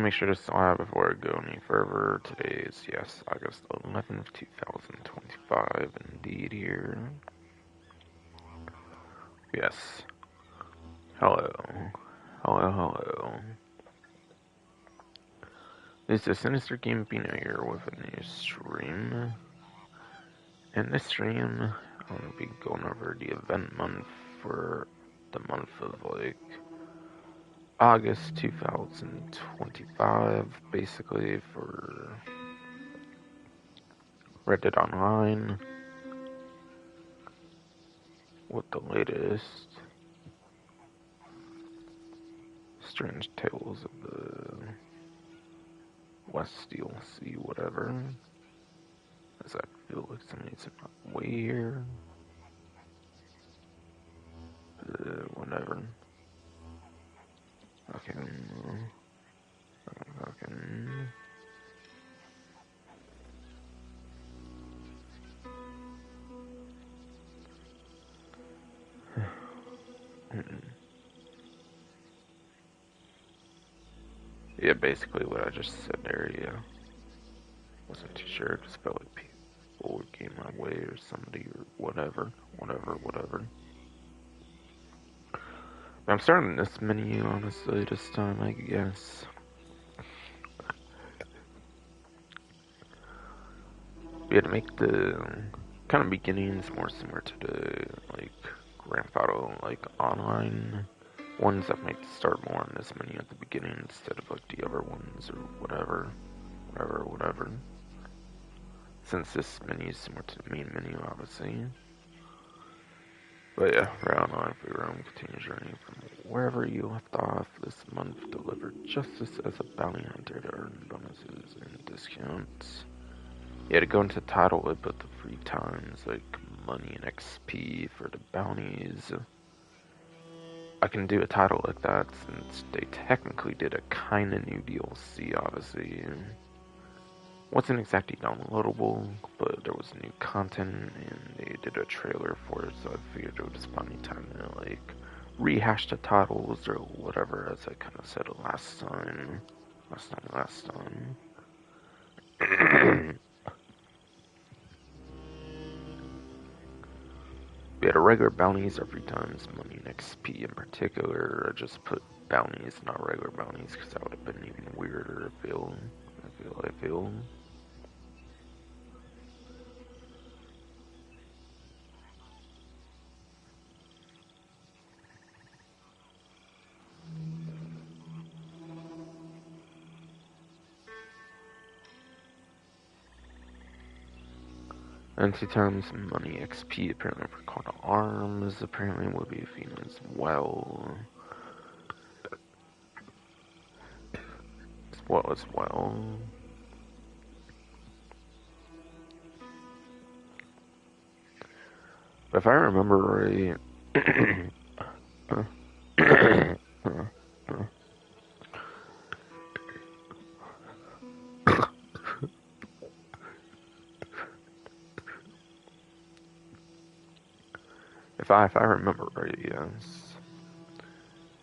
make sure to sign before I go any further. Today is, yes, August 11th, 2025, indeed here. Yes. Hello. Hello, hello. This is Sinister Game Pino here with a new stream. In this stream, I'm going to be going over the event month for the month of, like, August 2025, basically, for Red Dead Online. With the latest Strange Tales of the West DLC, whatever. Does that feel like somebody's in my way here? Whatever. Okay. Yeah, basically what I just said there, yeah. Wasn't too sure, just felt like people would get in my way or somebody or whatever. But I'm starting this menu, honestly, this time, I guess. We had to make the kind of beginnings more similar to the, like, Grand Theft Auto, like, online ones that might start more on this menu at the beginning instead of, like, the other ones or whatever. Since this menu is similar to the main menu, obviously. But yeah, round on free roam continues journey from wherever you left off this month. Deliver justice as a bounty hunter to earn bonuses and discounts. Yeah, to go into title, it put the free times like money and XP for the bounties. I can do a title like that since they technically did a kinda new DLC, obviously. Wasn't exactly downloadable, but there was new content and they did a trailer for it, so I figured it would just find me time to like rehash the titles or whatever, as I kind of said last time. We had a regular bounties every times, money and XP in particular. I just put bounties, not regular bounties, because that would have been even weirder. I feel. And 2 times money XP apparently for Call to Arms apparently will be a theme as well. As well. But if I remember right, if I remember right, yes.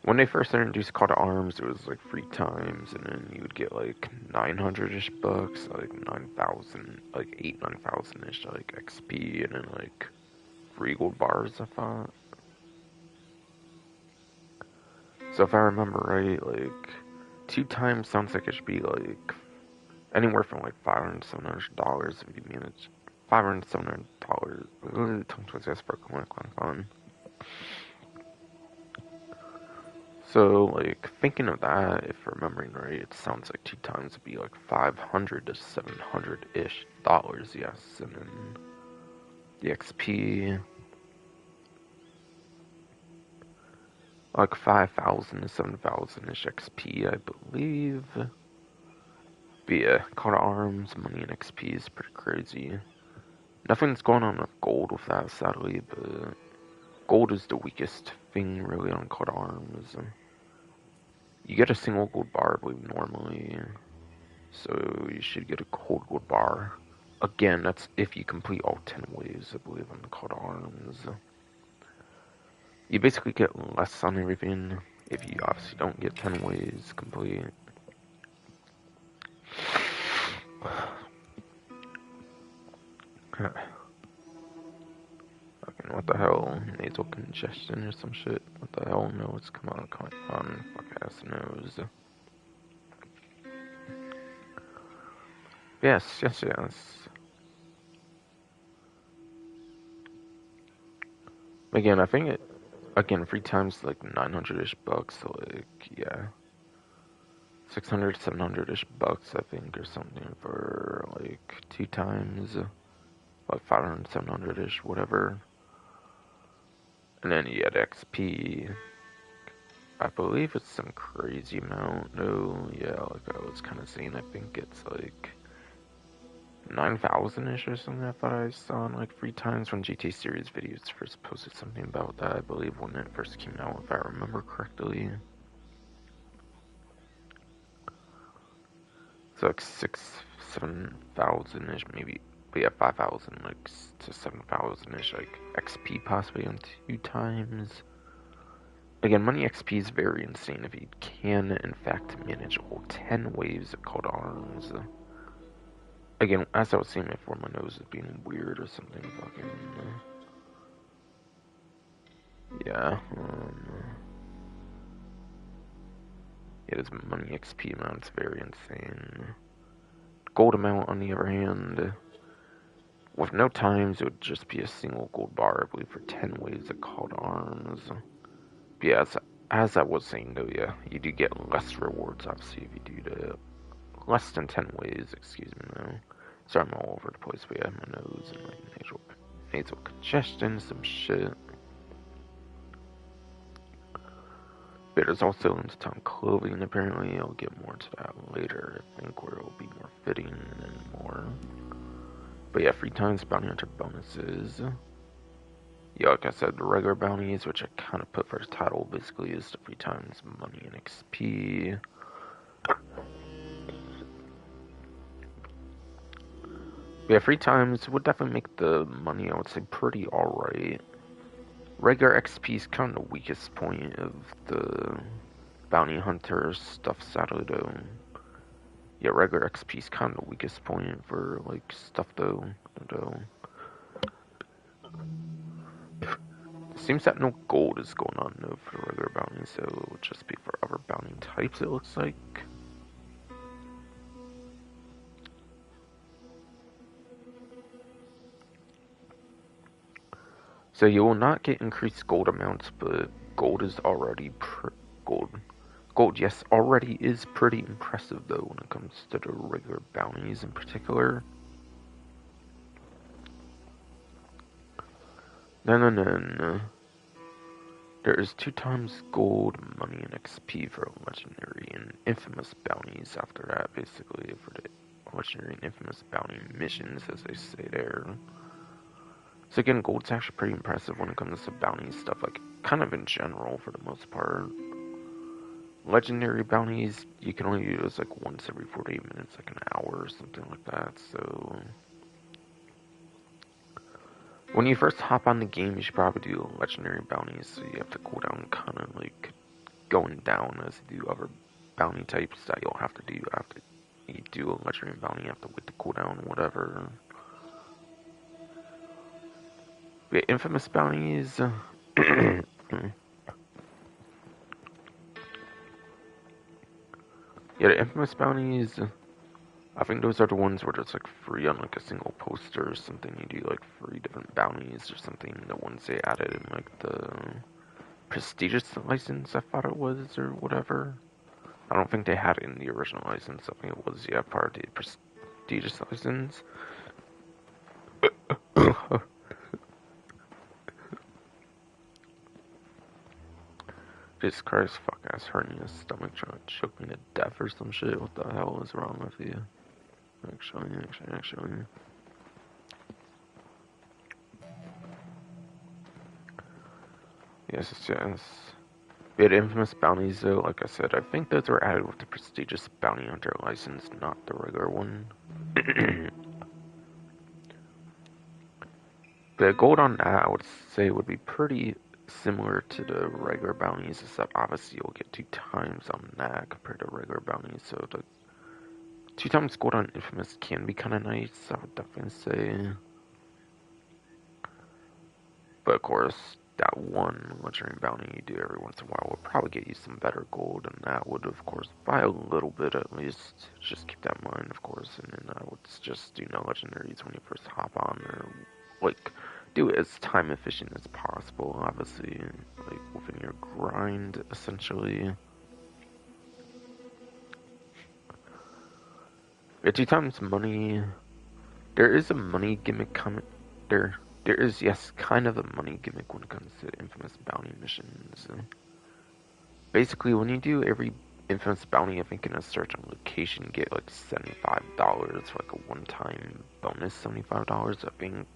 When they first introduced Call to Arms, it was like 3 times, and then you would get like 900-ish bucks, like 9,000, like 9,000-ish like XP, and then like 3 gold bars, I thought. So if I remember right, like 2 times sounds like it should be like anywhere from like $500 to $700 if you manage $500 to $700. So, like, thinking of that, if remembering right, it sounds like 2 times would be like 500 to 700-ish dollars, yes, and then the XP, like 5,000 to 7,000-ish XP, I believe. But yeah, Call to Arms, money, and XP is pretty crazy. Nothing's going on with gold with that, sadly, but gold is the weakest thing, really, on Call to Arms. You get a single gold bar, I believe, normally, so you should get a gold bar. Again, that's if you complete all 10 waves, I believe, on the Call to Arms. You basically get less on everything if you obviously don't get 10 waves complete. Fucking what the hell? Nasal congestion or some shit? What the hell? No, it's come on, fuck ass nose. Yes. Again, I think free time's like 900-ish bucks, so like, yeah. 600, 700-ish bucks, I think, or something for like 2 times. Like 500, 700-ish, whatever. And then you get XP. I believe it's some crazy amount. No, yeah, like I was kind of saying, I think it's like 9,000-ish or something. I thought I saw in like free times when GT Series videos first posted something about that. I believe when it first came out, if I remember correctly. So like 7,000-ish, maybe. But yeah, 5,000, like to 7,000-ish, like XP possibly on 2 times. Again, money XP is very insane if you can, in fact, manage all 10 waves called arms. Again, as I was saying before, my nose is being weird or something. Fucking. Yeah. Yeah, this money XP amount is very insane. Gold amount, on the other hand, with no times, it would just be a single gold bar, I believe, for 10 waves called arms. But yeah, as I was saying though, yeah, you do get less rewards, obviously, if you do the less than 10 waves, excuse me though. Sorry, I'm all over the place, but yeah, my nose and like nasal congestion, some shit. But there's also into town clothing, apparently. I'll get more to that later, I think, where it'll be more fitting and more. But yeah, free times, bounty hunter bonuses. Yeah, like I said, the regular bounties, which I kind of put for the title, basically is the free times, money, and XP. Yeah, free times would definitely make the money, I would say, pretty alright. Regular XP is kind of the weakest point of the bounty hunter stuff, sadly, though. Yeah, regular XP is kind of the weakest point for, like, stuff, though. Seems that no gold is going on, though, for regular bounties, so it would just be for other bounty types, it looks like. So you will not get increased gold amounts, but gold is already gold, yes, already is pretty impressive though when it comes to the regular bounties in particular. Then there is 2 times gold, money, and XP for legendary and infamous bounties. After that, basically for the legendary and infamous bounty missions, as they say there. So again, gold's actually pretty impressive when it comes to bounty stuff, like kind of in general for the most part. Legendary bounties, you can only do those like once every 48 minutes, like an hour or something like that, so... When you first hop on the game, you should probably do legendary bounties, so you have to cool down kind of like going down as you do other bounty types that you'll have to do after you do a legendary bounty, you have to wait to cool down, whatever. But infamous bounties... Yeah, the infamous bounties, I think those are the ones where it's like free on like a single poster or something. You do like 3 different bounties or something. The ones they added in like the prestigious license, I thought it was, or whatever. I don't think they had it in the original license. I think it was, yeah, part of the prestigious license. Jesus Christ, fuck ass hurting his stomach trying to choke me to death or some shit. What the hell is wrong with you? Actually. Yes. Yeah, the infamous bounties, though, like I said, I think those were added with the prestigious bounty hunter license, not the regular one. The gold on that, I would say, would be pretty similar to the regular bounties, except obviously you'll get 2 times on that compared to regular bounties, so the 2 times gold on infamous can be kind of nice, I would definitely say. But of course, that one legendary bounty you do every once in a while will probably get you some better gold, and that would, of course, by a little bit at least. Just keep that in mind, of course, and then I would just do no legendaries when you first hop on, or, like, do it as time efficient as possible, obviously, like, within your grind, essentially. Yeah, 2 times money. There is a money gimmick coming. There is, yes, kind of a money gimmick when it comes to infamous bounty missions. Basically, when you do every infamous bounty, I think in a certain location, you get like $75 for like a one-time bonus. $75. I think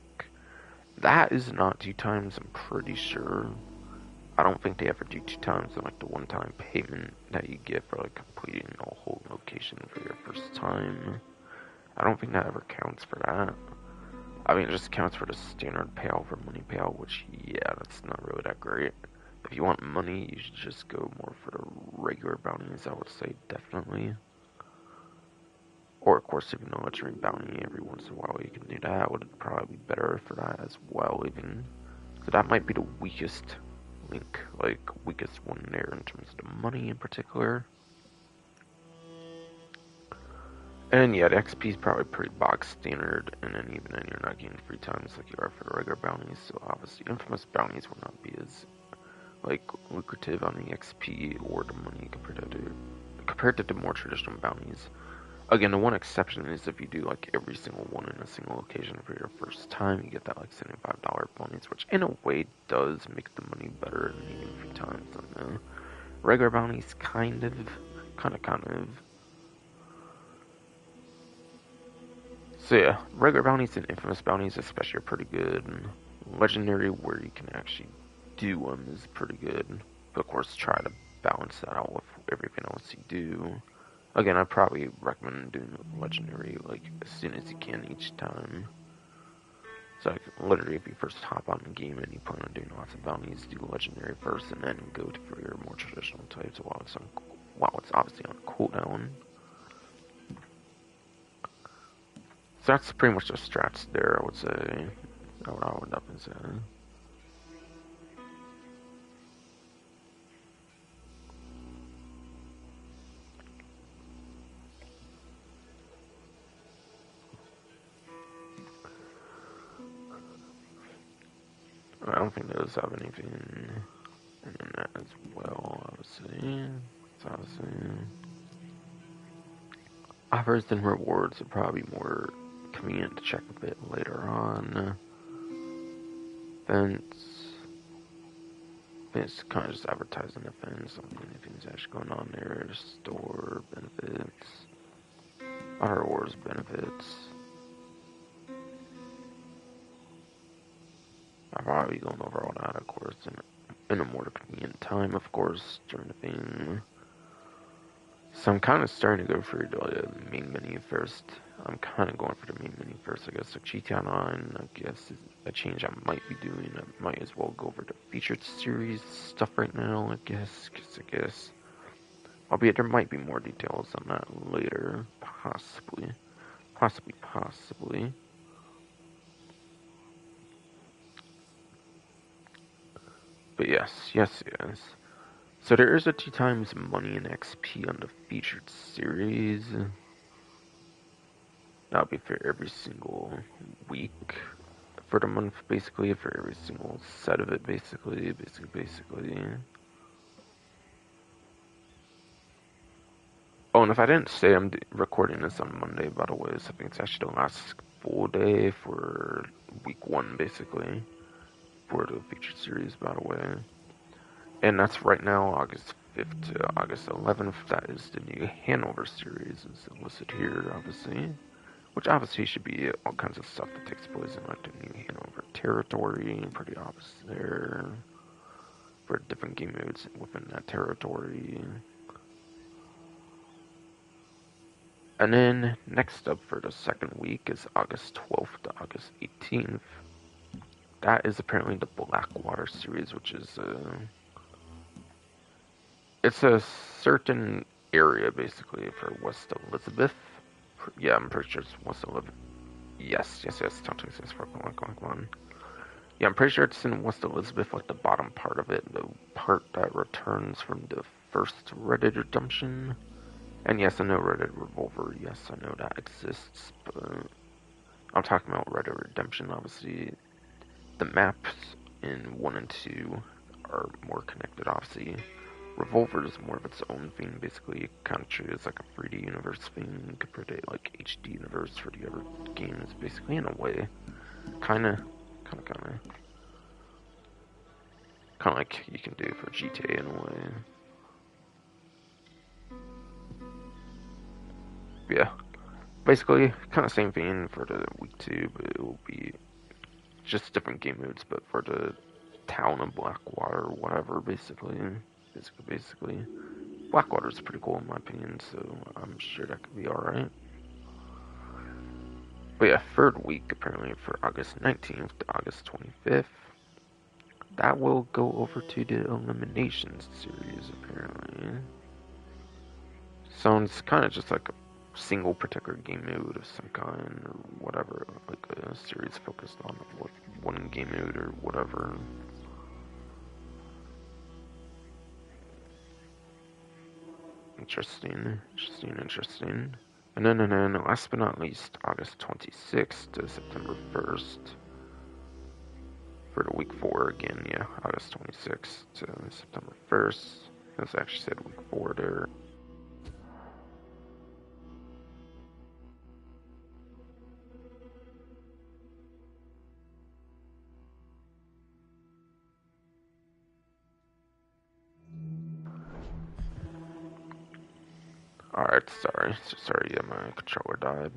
that is not 2 times. I'm pretty sure. I don't think they ever do 2 times on like the one-time payment that you get for like completing a whole location for your first time. I don't think that ever counts for that. I mean, it just counts for the standard payout for money payout, which, yeah, that's not really that great. If you want money, you should just go more for the regular bounties, I would say, definitely. Or, of course, if you know legendary bounty every once in a while, you can do that. Would probably be better for that as well, even. So that might be the weakest link, like, weakest one there in terms of the money in particular. And yeah, the XP is probably pretty box standard, and then even then you're not getting 3 times like you are for the regular bounties, so obviously infamous bounties will not be as like lucrative on the XP or the money compared to the more traditional bounties. Again, the one exception is if you do like every single one in a single location for your first time, you get that like $75 bonus, which in a way does make the money better than even 3 times on the regular bounties, kind of. So yeah, regular bounties and infamous bounties especially are pretty good. And legendary, where you can actually do them, is pretty good. But of course, try to balance that out with everything else you do. Again, I probably recommend doing legendary like as soon as you can each time. So like, literally, if you first hop on the game and you plan on doing lots of bounties, do legendary first, and then go for your more traditional types while it's obviously on cooldown. So that's pretty much the strats there, I would say. I would up and say. I don't think those have anything in that as well, obviously. So obviously, offers and rewards are probably more convenient to check a bit later on. Events. It's kind of just advertising events. I don't think anything's actually going on there. Store benefits. Our rewards benefits. I'll probably be going over all that, of course, in a more convenient time, of course, during the thing. So I'm kind of starting to go for the main menu first. I'm kind of going for the main menu first, I guess. So GT Online, I guess, is a change I might be doing. I might as well go over the featured series stuff right now, I guess. Albeit there might be more details on that later, possibly. Possibly. But yes. So there is a 2 times money and XP on the featured series. That'll be for every single week for the month, basically, for every single set of it, basically. Oh, and if I didn't say, I'm recording this on Monday, by the way, so I think it's actually the last full day for week 1, basically, for the featured series, by the way. And that's right now, August 5th to August 11th. That is the new Hanover series. It's listed here, obviously. Which obviously should be all kinds of stuff that takes place in like the new Hanover territory. Pretty obvious there. For different game modes within that territory. And then next up for the second week is August 12th to August 18th. That is apparently the Blackwater series, which is it's a certain area basically for West Elizabeth. Yeah, I'm pretty sure it's West Elizabeth. Yes. Talk to us. Come on. Yeah, I'm pretty sure it's in West Elizabeth, like the bottom part of it, the part that returns from the first Red Dead Redemption. And yes, I know Red Dead Revolver, yes, I know that exists, but I'm talking about Red Dead Redemption, obviously. The maps in 1 and 2 are more connected, obviously. Revolver is more of its own thing, basically. It kind of treats like a 3D universe thing compared to like HD universe for the other games, basically, in a way. Kinda like you can do for GTA in a way. But yeah, basically, kind of same thing for the week 2, but it will be just different game modes, but for the town of Blackwater, whatever, basically. Blackwater's pretty cool in my opinion, so I'm sure that could be alright. But yeah, third week apparently for August 19th to August 25th. That will go over to the Eliminations series apparently. Sounds kind of just like a single particular game mode of some kind or whatever, like a series focused on one game mode or whatever. Interesting. And then last but not least, August 26th to September 1st. For the week 4 again, yeah, August 26th to September 1st. That's actually said week 4 there. Alright, sorry, yeah, my controller died.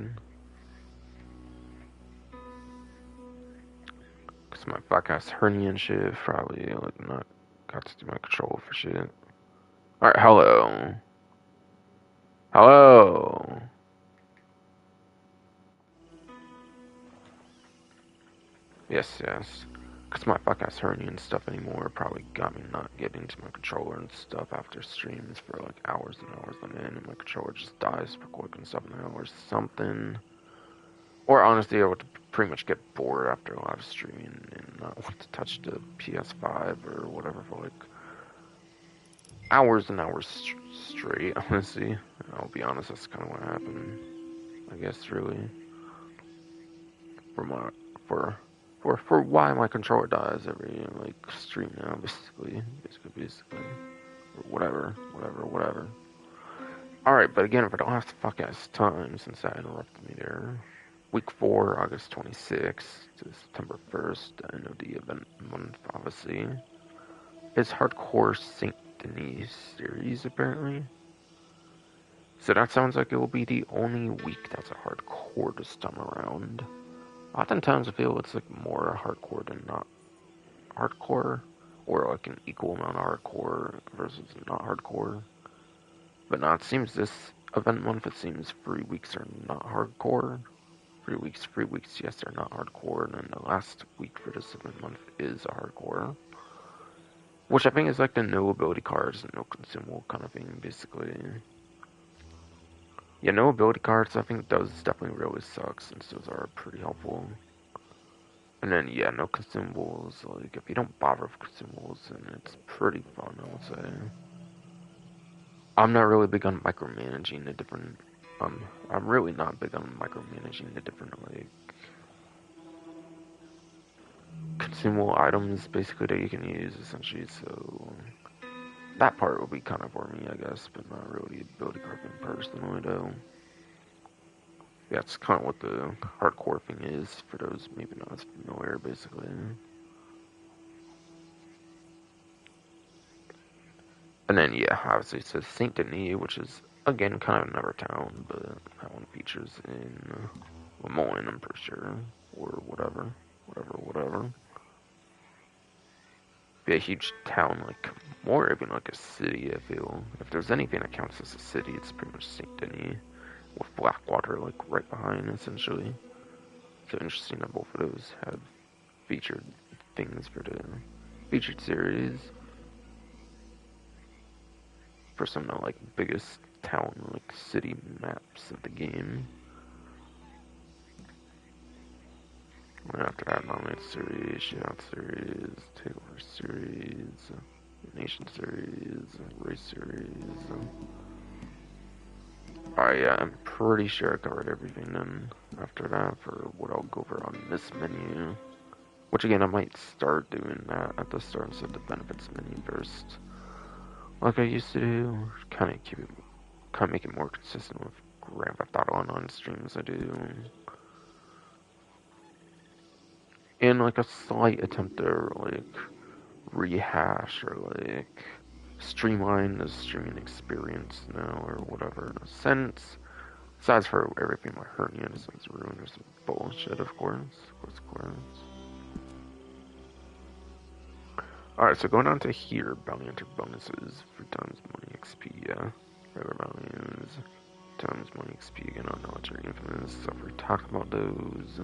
Cause my black ass hernia and shit, probably like not got to do my controller for shit. Alright, hello. Hello. Yes. Cause my black ass hernia and stuff anymore probably got me not getting to my controller and stuff after streams for like hours and hours on end, and my controller just dies for quick and stuff now or something. Or honestly, I would pretty much get bored after live streaming and not want to touch the PS5 or whatever for like hours and hours straight. Honestly, I'll be honest, that's kind of what happened. I guess really for my for for why my controller dies every like stream now, basically, or whatever. All right, but again, for the last fuck ass time since that interrupted me there. Week 4, August 26th to September 1st, the NOD event month, obviously, is Hardcore St. Denis series, apparently. So that sounds like it will be the only week that's a hardcore this time around. Oftentimes I feel it's like more hardcore than not hardcore, or like an equal amount of hardcore versus not hardcore. But now it seems this event month, it seems 3 weeks are not hardcore. 3 weeks, yes, they're not hardcore, and then the last week for this event month is a hardcore. Which I think is like the no ability cards and no consumable kind of thing, basically. Yeah, no ability cards I think does definitely really suck, since those are pretty helpful. And then, yeah, no consumables, like, if you don't bother with consumables, then it's pretty fun, I would say. I'm not really big on micromanaging the different, I'm really not big on micromanaging the different, like, consumable items, basically, that you can use, essentially, so that part will be kind of for me, I guess, but not really ability carving personally, though. Yeah, it's kind of what the hardcore thing is, for those maybe not as familiar, basically. And then, yeah, obviously it says Saint Denis, which is, again, kind of another town, but that one features in Lemoyne, I'm pretty sure, or whatever. Be a huge town, like, more even like a city, I feel. If there's anything that counts as a city, it's pretty much Saint Denis, with Blackwater, like, right behind, essentially. So interesting that both of those have featured things for the featured series. For some of the, like, biggest town, like, city maps of the game. And after that, Nominate Series, Shootout Series, Takeover Series, Nation Series, Race Series. Alright, yeah, I'm pretty sure I covered everything then after that for what I'll go over on this menu. Which again, I might start doing that at the start instead of the benefits menu first. Like I used to do, kind of make it more consistent with Grand Theft Auto on streams I do. And like a slight attempt to like rehash or like streamline the streaming experience now or whatever in a sense. Besides for everything my hernia sounds ruined or some bullshit, of course. Of course. Alright, so going on to here, bounty hunter bonuses, 3 times money XP, yeah. Regular bounties, times money XP again on military infamous, so we talked about those.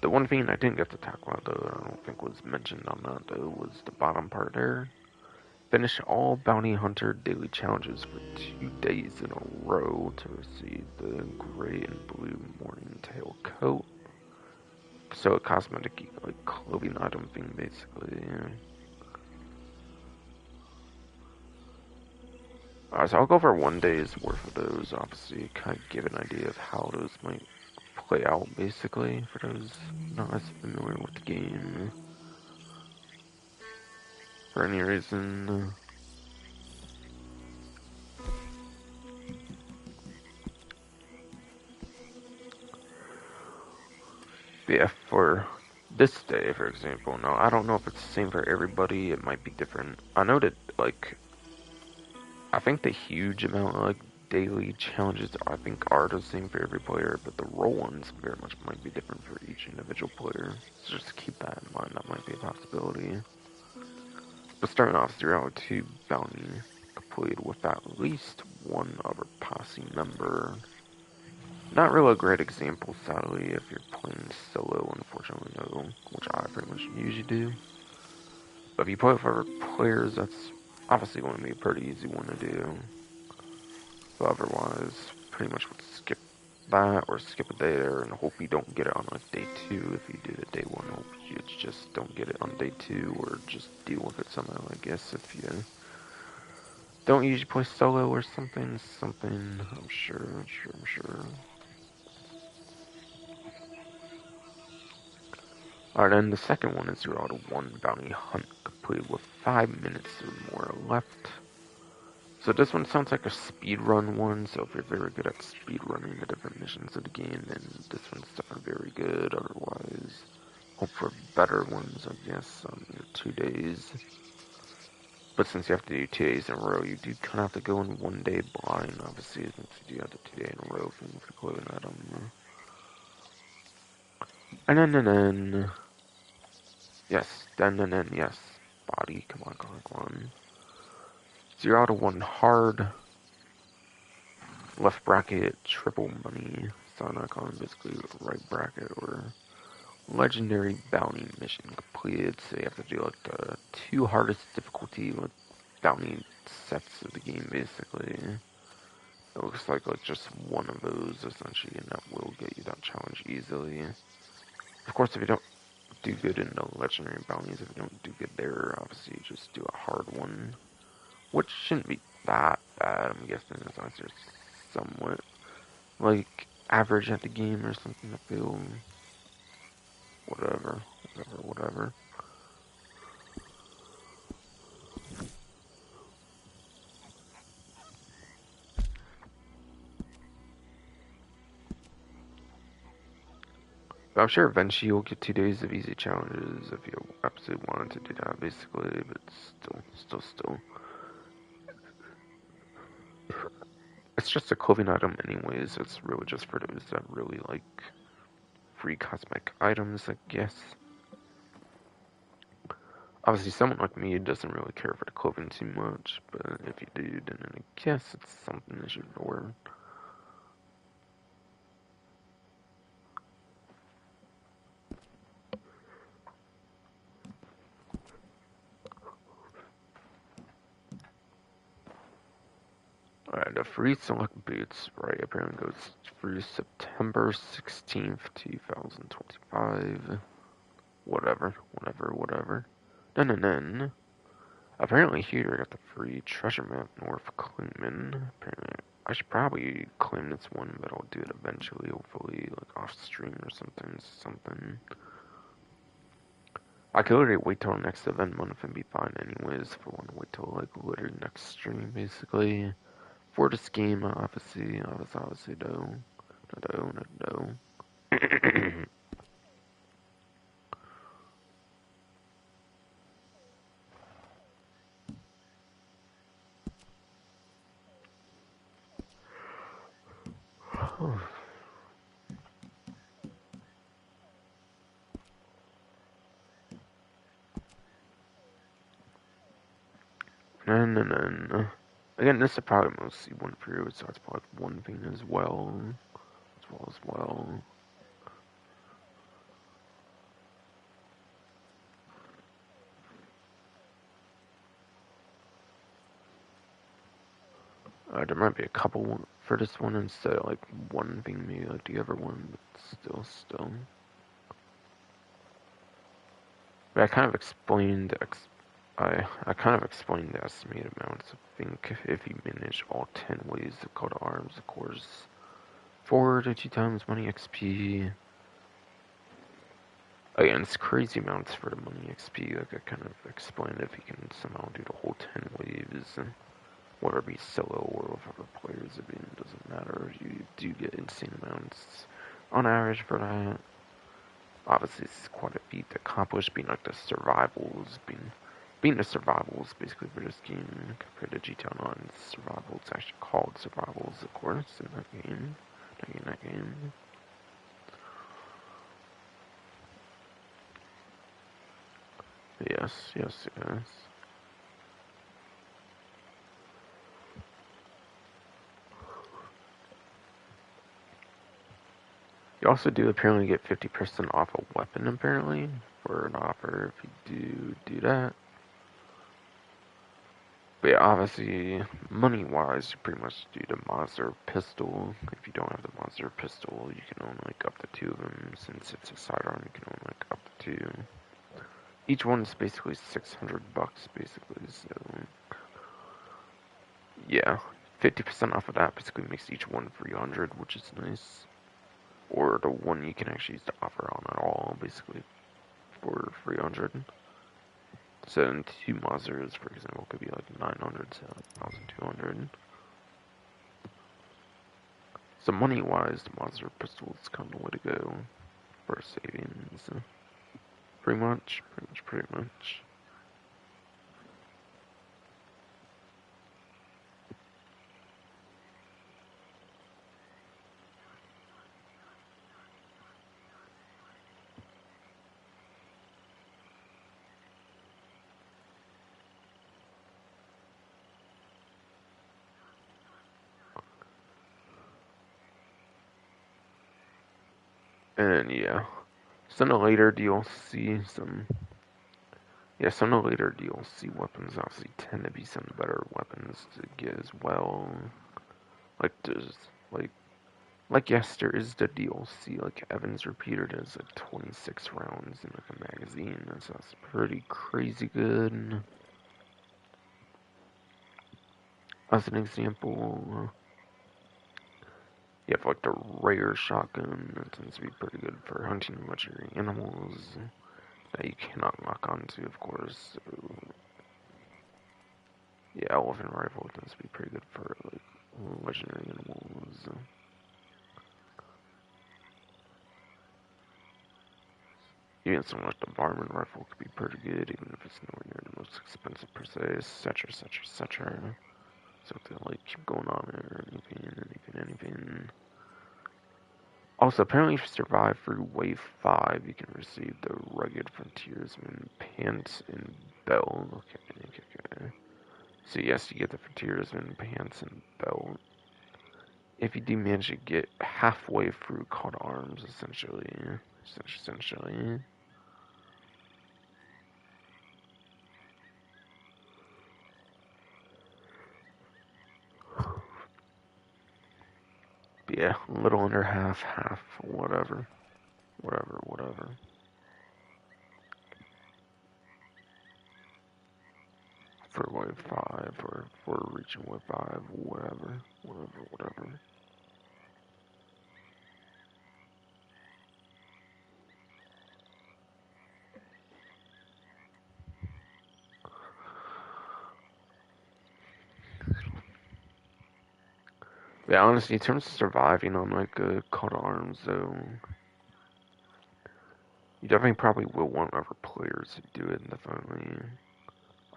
The one thing I didn't get to talk about though, I don't think was mentioned on that though, was the bottom part there. Finish all bounty hunter daily challenges for 2 days in a row to receive the gray and blue morning tail coat. So a cosmetic, like, clothing item thing, basically. Alright, so I'll go over 1 day's worth of those, obviously, kind of give an idea of how those might play out, basically, for those not as familiar with the game. For any reason. But yeah, for this day, for example, now, I don't know if it's the same for everybody, it might be different. I know that, like, I think the huge amount of, like, daily challenges, I think, are the same for every player, but the role ones very much might be different for each individual player. So just keep that in mind, that might be a possibility. But starting off, 0 out of 2 bounty completed with at least one other posse member. Not really a great example, sadly, if you're playing solo, unfortunately, no, which I pretty much usually do. But if you play with other players, that's obviously going to be a pretty easy one to do. But otherwise, pretty much would skip that or skip a day there and hope you don't get it on like day 2. If you did it day 1, hope you just don't get it on day 2 or just deal with it somehow, I guess, if you don't usually play solo or something, I'm sure. Alright, then the second one is 0 out of 1 bounty hunt complete with 5 minutes or more left. So this one sounds like a speedrun one, so if you're very good at speedrunning the different missions of the game, then this one's definitely very good. Otherwise, hope for better ones, I guess, on your 2 days. But since you have to do 2 days in a row, you do kind of have to go in 1 day blind, obviously, since you do have the 2 day in a row thing for the clothing item. And then, yes, yes, body, come on. 0 out of 1 hard, left bracket, triple money, sign icon, basically right bracket, or legendary bounty mission completed, so you have to do like the 2 hardest difficulty with bounty sets of the game, basically. It looks like just one of those, essentially, and that will get you that challenge easily. Of course, if you don't do good in the legendary bounties, if you don't do good there, obviously you just do a hard one, which shouldn't be that bad, I'm guessing, as long as you're somewhat, like, average at the game or something. I feel whatever. But I'm sure eventually you'll get 2 days of easy challenges if you absolutely wanted to do that, basically, but still. It's just a clothing item anyways, it's really just for those that really like free cosmetic items, I guess. Obviously, someone like me doesn't really care for the clothing too much, but if you do, then I guess it's something that you should wear. Alright, the free select boots, right, apparently goes through September 16th, 2025. Whatever. Then. Apparently here I got the free treasure map, North Clinton. Apparently, I should probably claim this one, but I'll do it eventually, hopefully, like off stream or something. I could literally wait till next event month and be fine anyways, if I want to wait till like literally next stream, basically. For this game, obviously no. And again, this is probably mostly one for you, so that's probably one thing as well. As well. There might be a couple for this one instead of like one thing, maybe like the other one, but still. But I kind of explained I kind of explained the estimated amounts. I think if you manage all 10 ways to call to arms, of course, 4 to 2 times money XP. Again, it's crazy amounts for the money XP. Like I kind of explained, if you can somehow do the whole 10 waves, whether it be solo or with other players, it doesn't matter. You do get insane amounts on average for that. Obviously, it's quite a feat to accomplish, being like the survivals, being the survivals basically for this game compared to GTA Online. Survival, it's actually called survivals, of course, in that game. Yes. You also do apparently get 50% off a weapon, apparently, for an offer if you do that. But yeah, obviously, money-wise, you pretty much do the monster pistol. If you don't have the monster pistol, you can own like up to 2 of them. Since it's a sidearm, you can own like up to 2. Each one is basically $600, basically. So yeah, 50% off of that basically makes each one 300, which is nice. Or the one you can actually use the offer on at all, basically for 300. So in 2 monsters, for example, could be like 900 to 1,200. So money-wise, the monster pistol is kind of the way to go for savings. Pretty much. And yeah, some of the later DLC, some of the later DLC weapons obviously tend to be some better weapons to get as well. Like there's yes, there is the DLC, like Evans Repeater does like 26 rounds in like a magazine, so that's pretty crazy good. As an example, you have like the rare shotgun that tends to be pretty good for hunting legendary animals that you cannot lock onto, of course. So, yeah, elephant rifle tends to be pretty good for like legendary animals. Even something like the varmint rifle could be pretty good, even if it's nowhere near the most expensive per se, etc. So to like keep going on there, anything. Also, apparently if you survive through Wave 5, you can receive the Rugged Frontiersman Pants and Belt. Okay. So yes, you get the Frontiersman Pants and Belt. If you do manage to get halfway through Call to Arms, essentially. Yeah, a little under half, whatever. Whatever. For wave 5, or for reaching wave 5, whatever. Yeah, honestly, in terms of surviving on like a call to arms, though, you definitely probably will want other players to do it, definitely.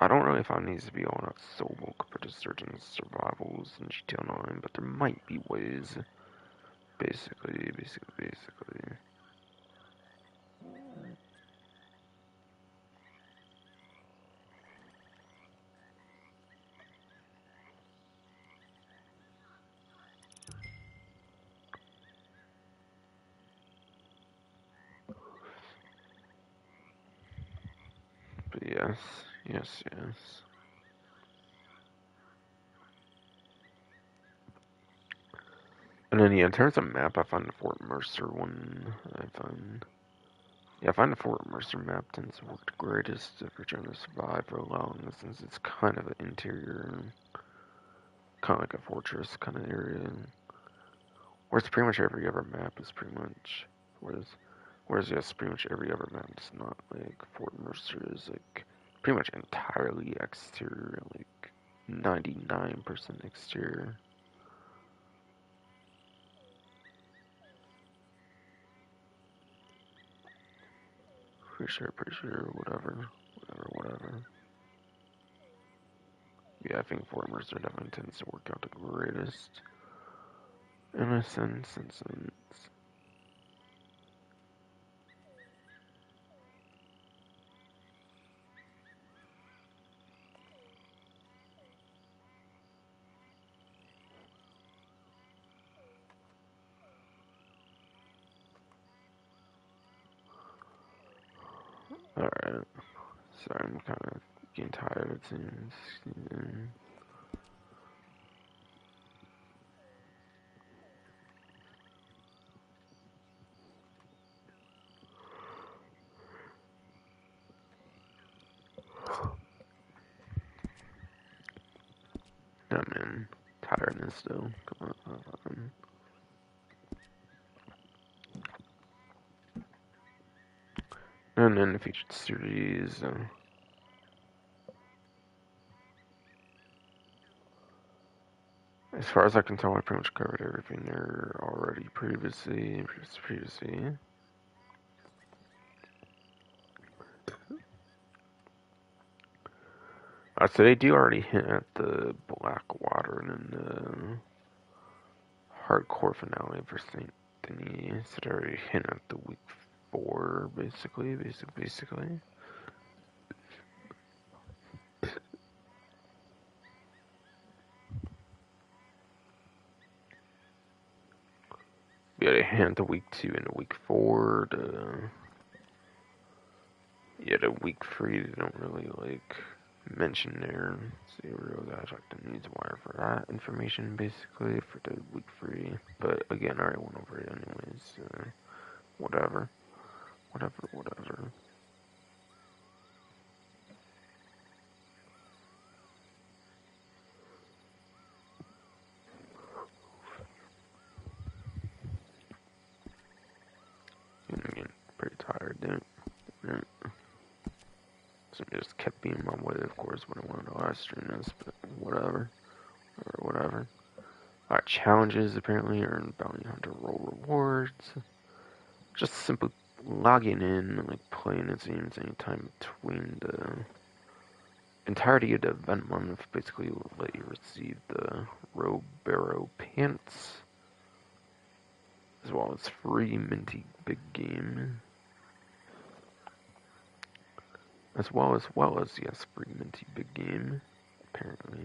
I don't really find these to be all that solo compared to certain survivals in GTA 9, but there might be ways. Basically. But yes. And then yeah, in terms of map, I find the Fort Mercer one. I find the Fort Mercer map tends to work the greatest if you're trying to survive for long, since it's kind of an interior, kind of like a fortress kind of area. Whereas pretty much every other map is pretty much, whereas yes, pretty much every other map is not like Fort Mercer is like pretty much entirely exterior, like 99% exterior. Pretty sure, whatever. Yeah, I think Fort Mercer definitely tends to work out the greatest in a sense. Alright, sorry, I'm kind of getting tired, it seems. Yeah, man, tiredness still. Come on. And then the featured series. As far as I can tell, I pretty much covered everything there already previously. So they do already hint at the Blackwater and then the hardcore finale for Saint Denis. So they already hint at the week 4, basically. Yeah, they hint the week 2 and the week 4. The week 3 they don't really like mention there. So you really gotta check the news wire for that information, basically, for the week 3. But again, I already went over it anyways. Whatever. I'm getting pretty tired, dude. Yeah. So I just kept being my way, of course, when I wanted to live stream this, but whatever. Alright, challenges apparently earn bounty hunter role rewards. Just simply logging in, like playing it seems anytime between the entirety of the event month basically will let you receive the Row Barrow pants, as well as free minty big game. As well as yes, free minty big game. Apparently.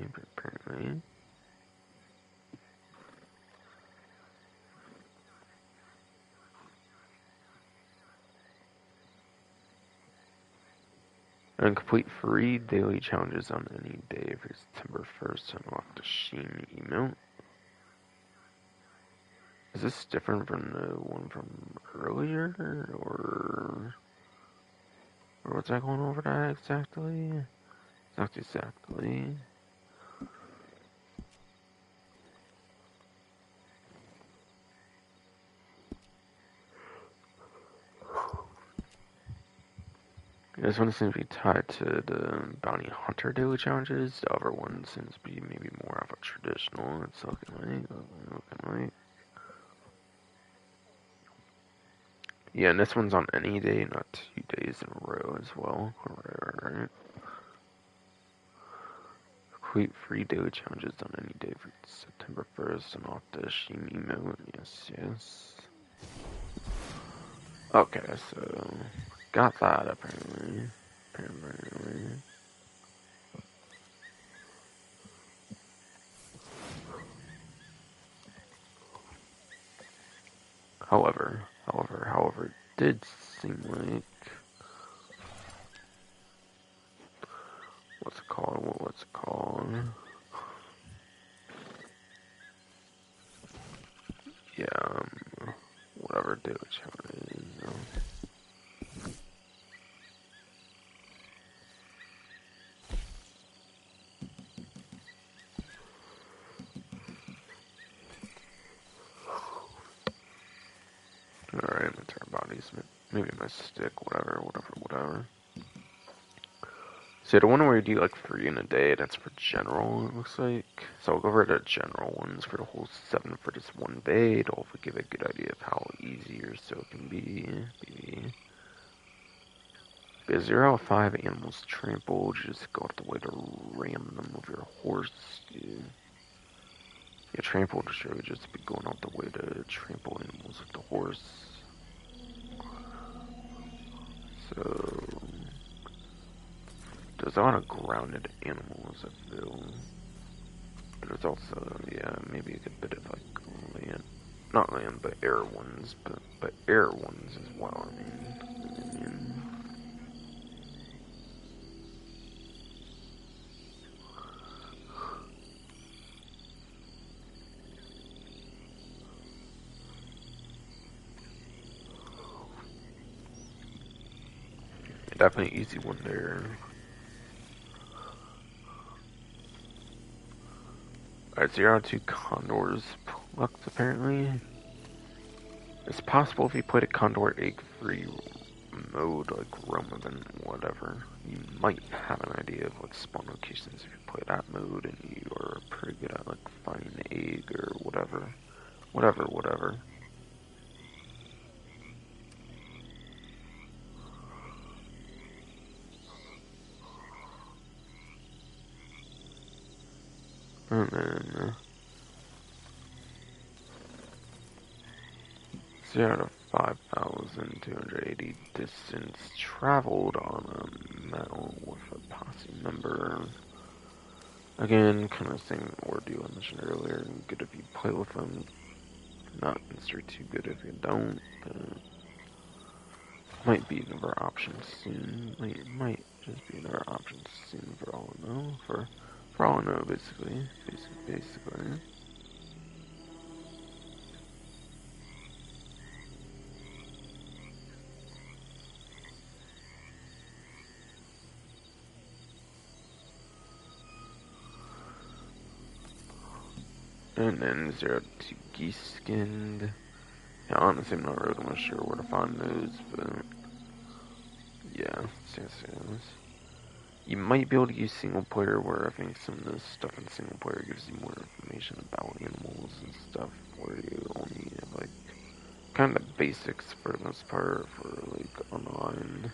And complete free daily challenges on any day for September 1st to unlock the Sheen emote. Is this different from the one from earlier, or what's that going over that exactly? Not exactly. This one seems to be tied to the bounty hunter daily challenges. The other one seems to be maybe more of a traditional. It's looking like. Yeah, and this one's on any day, not 2 days in a row as well. Right. Complete free daily challenges on any day for September 1st and off the Sheen email. Yes. Okay, so got that apparently. However, it did seem like what's it called? Yeah, whatever daily challenge is. Alright, I'm gonna turn bodies. Maybe my stick, whatever. So the one where you do like 3 in a day, that's for general, it looks like. So I'll go over the general ones for the whole 7 for this one day to hopefully give a good idea of how easy or so it can be. Because 0 out of 5 animals trampled, you just go out the way to ram them with your horse, dude. Yeah, trampled is really just be going out the way to trample animals with the horse. So there's a lot of grounded animals, I feel. But there's also, yeah, maybe a good bit of like land, not land, but air ones, but air ones as well. I mean, definitely easy one there. Alright, 0 out of 2 condors plucked apparently. It's possible if you played a condor egg-free mode, like roam event, whatever, you might have an idea of like spawn locations if you play that mode and you are pretty good at like finding the egg or whatever. And then 0 out of 5,280 distance traveled on a metal with a posse member. Again, kind of same ordeal I mentioned earlier. Good if you play with them. Not necessarily too good if you don't. Might be another option soon. Might just be another option soon for all I know. For all I know, basically. And then 0 to geese skinned. Yeah, honestly, I'm not really sure where to find those, but yeah, you might be able to use single player, where I think some of the stuff in single player gives you more information about animals and stuff, where you only have like kind of basics for the most part for like online.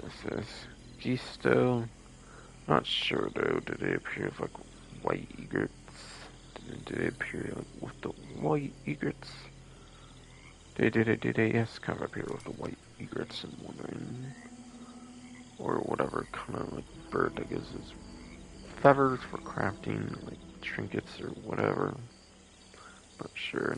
This is Gisto. Not sure though. Did they appear with like white egrets? Did they appear like with the white egrets? Did they? Yes, kind of appear with the white egrets. I'm wondering, or whatever kind of like bird I guess is feathers for crafting, like trinkets or whatever. Not sure.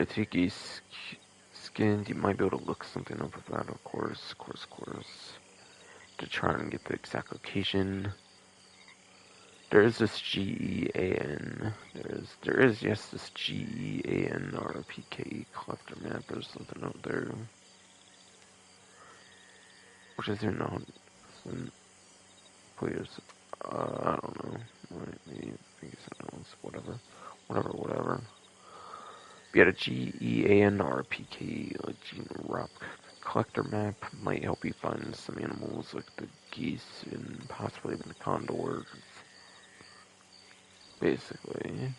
Yeah, Tiki skinned, you might be able to look something up with that, of course. To try and get the exact location. There is this GEAN. There is yes, this GEAN RPK collector map. There's something out there. Which is here now. Players. I don't know. Maybe something else. Whatever. You got a GEAN RPK, like gene rock collector map. Might help you find some animals like the geese and possibly even the condors. Basically.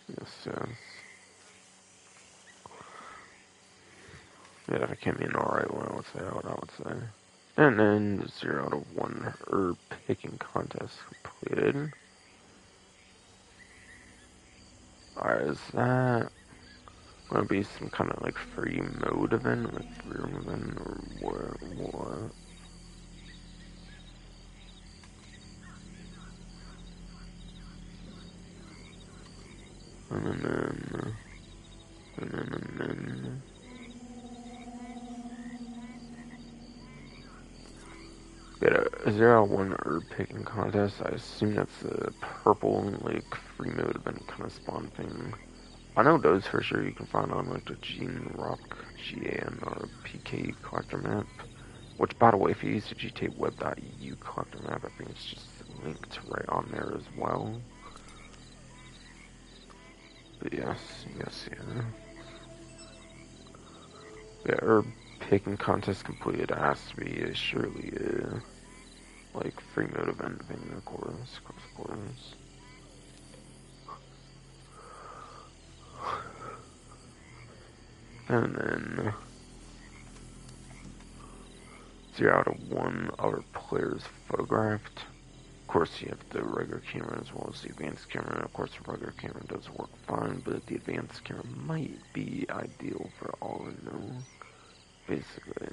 Yes. Yeah, if it came in alright, what I would say. And then 0 out of 1 herb picking contest completed. Alright, is that gonna be some kind of like free mode event, like free room event, or what? And then get a 0 out of 1 herb picking contest. I assume that's a purple like free mode event kind of spawn thing. I know those for sure you can find on like the Gene Rock GAN or PK collector map. Which, by the way, if you use the GTAWeb.eu collector map, I think it's just linked right on there as well. But yes. Yeah, herb picking contest completed. It has to be surely a like free mode event thing, of course. And then 0 out of 1 other players photographed. Of course, you have the regular camera as well as the advanced camera. Of course, the regular camera does work fine, but the advanced camera might be ideal for all we know. Basically.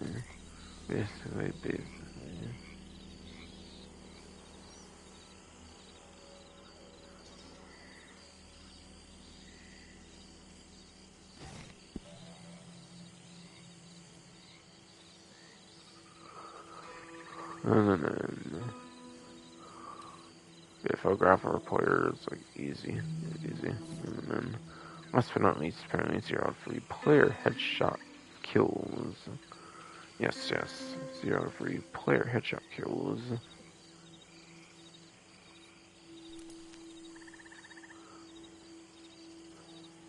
And then yeah, photograph our players like easy. And then last but not least, apparently 0 out of 3 player headshot kills. Yes. 0 out of 3 player headshot kills.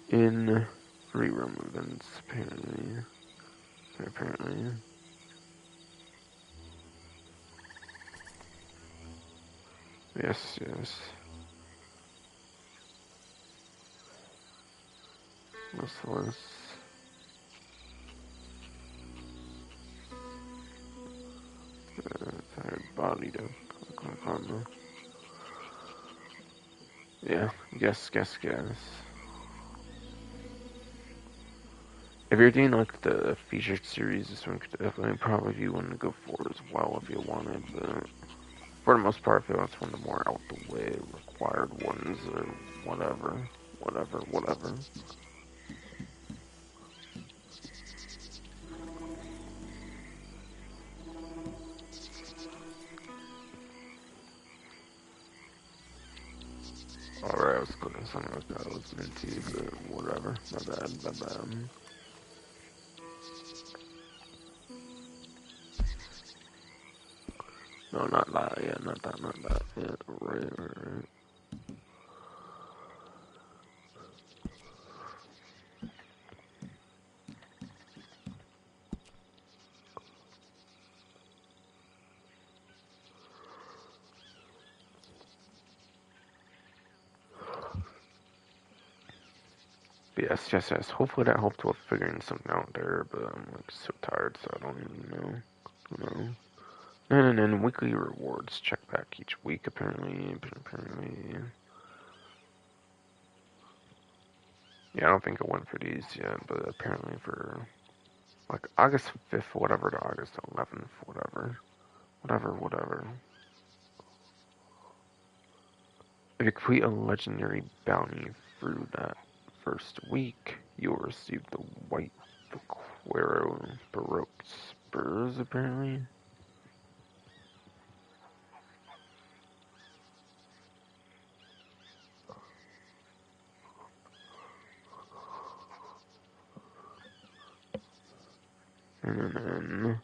In free roam events, apparently. Yes. Merciless. Tired body to click on the. Yeah, guess. If you're doing like the featured series, this one could definitely probably be one to go for as well if you wanted, but for the most part, I feel that's one of the more out the way required ones or whatever. Alright, I was clicking something like that I was meant to, but whatever. My bad. No, not that. Yeah, not that. Yeah, right. But yes. Hopefully that helped with figuring something out there, but I'm like so tired, so I don't even know. And then weekly rewards check back each week, apparently. Yeah, I don't think it went for these yet, but apparently for like August 5th, whatever, to August 11th, whatever. Whatever. If you complete a legendary bounty through that first week, you'll receive the white Vaquero Baroque spurs, apparently. And then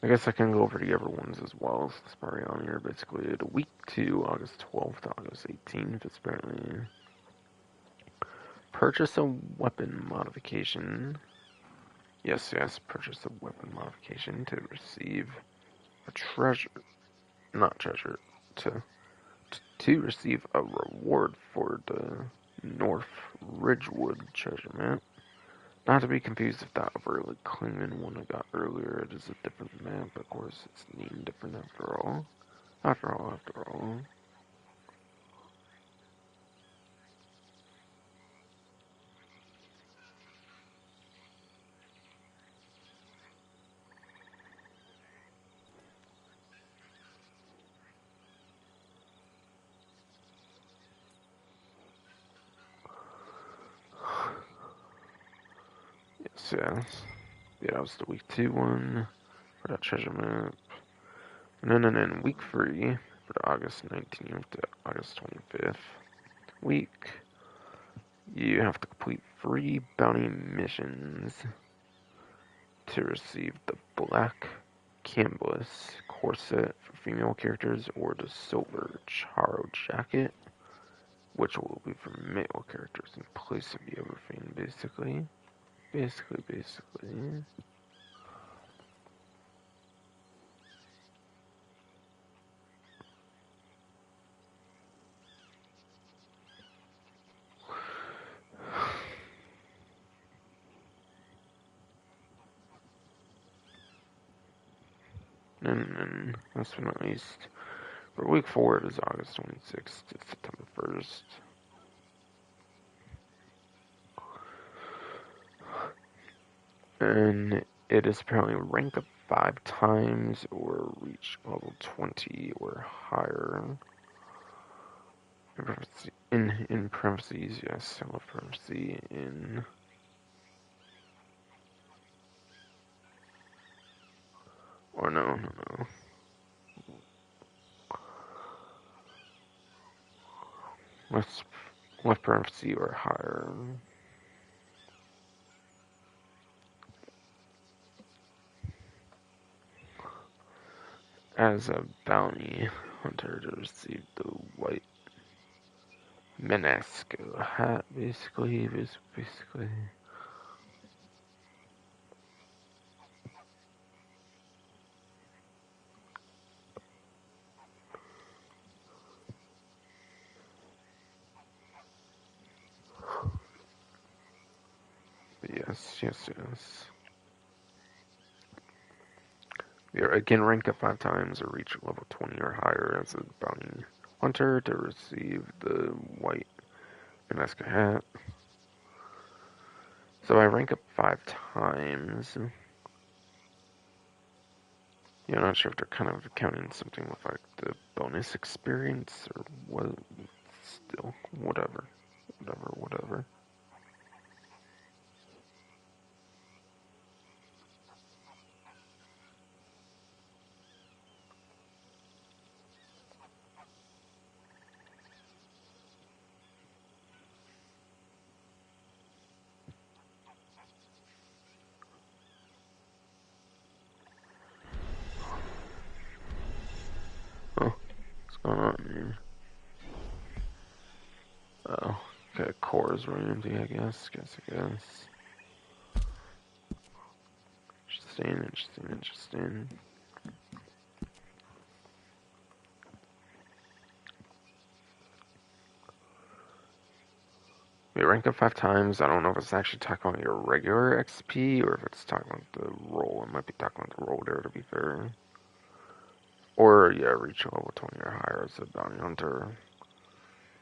I guess I can go over the other ones as well. So it's probably on here. Basically, the week 2, August 12th to August 18th, it's apparently purchase a weapon modification. Yes, purchase a weapon modification to receive a treasure, not treasure, to receive a reward for the North Ridgewood treasure map. Not to be confused with that overly Clingman one I got earlier. It is a different map, of course. It's named different after all. After all. Yes. Yeah, that was the week 2 one for that treasure map. And then week 3 for the August 19th to August 25th week, you have to complete 3 bounty missions to receive the black canvas corset for female characters or the silver charo jacket, which will be for male characters in place of the overfane, basically. And then, last but not least, for week 4, it is August 26th to September 1st. And it is apparently rank up 5 times or reach level 20 or higher. In parentheses, yes, I love parentheses in. Or no. Left parentheses or higher. As a bounty hunter to receive the white Menasco hat, basically. But yes. We are again ranked up 5 times or reach level 20 or higher as a bounty hunter to receive the white Menasco hat. So I rank up 5 times. Yeah, I'm not sure if they're kind of counting something with like the bonus experience or what. Still, whatever. Oh, what's going on here? Oh, okay, core is really empty, I guess. Interesting. We rank up 5 times. I don't know if it's actually talking about your regular XP or if it's talking about the roll. It might be talking about the roll there, to be fair. Or, yeah, reach level 20 or higher as a bounty hunter.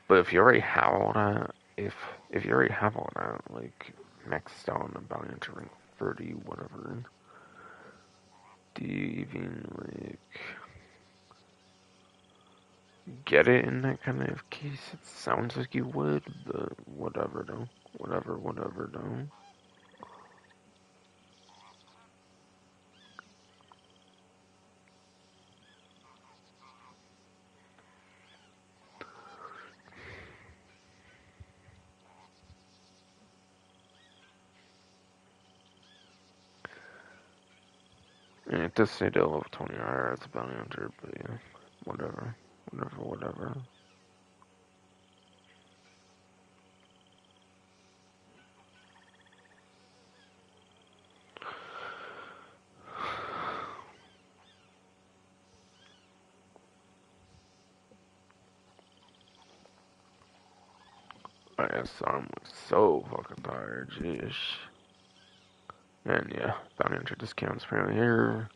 But if you already have all that, if you already have all that, like, maxed out on the bounty hunter rank 30, whatever, do you even, like, get it in that kind of case? It sounds like you would, but whatever, though. Whatever, though. And it does say to level 20 or higher as a bounty hunter, but yeah, whatever. I guess I'm so fucking tired, jeez. And yeah, bounty hunter discounts apparently here.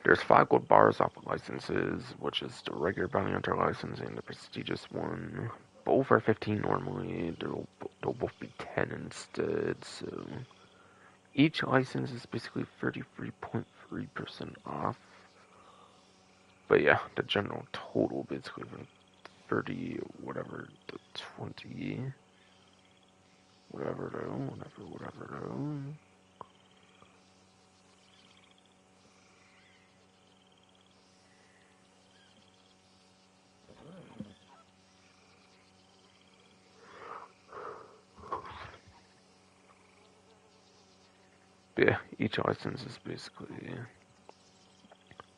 There's 5 gold bars off of licenses, which is the regular bounty hunter license and the prestigious one. Both are 15 normally. They'll both be 10 instead. So each license is basically 33.3% off. But yeah, the general total basically from 30 whatever to 20 whatever though. But yeah, each license is basically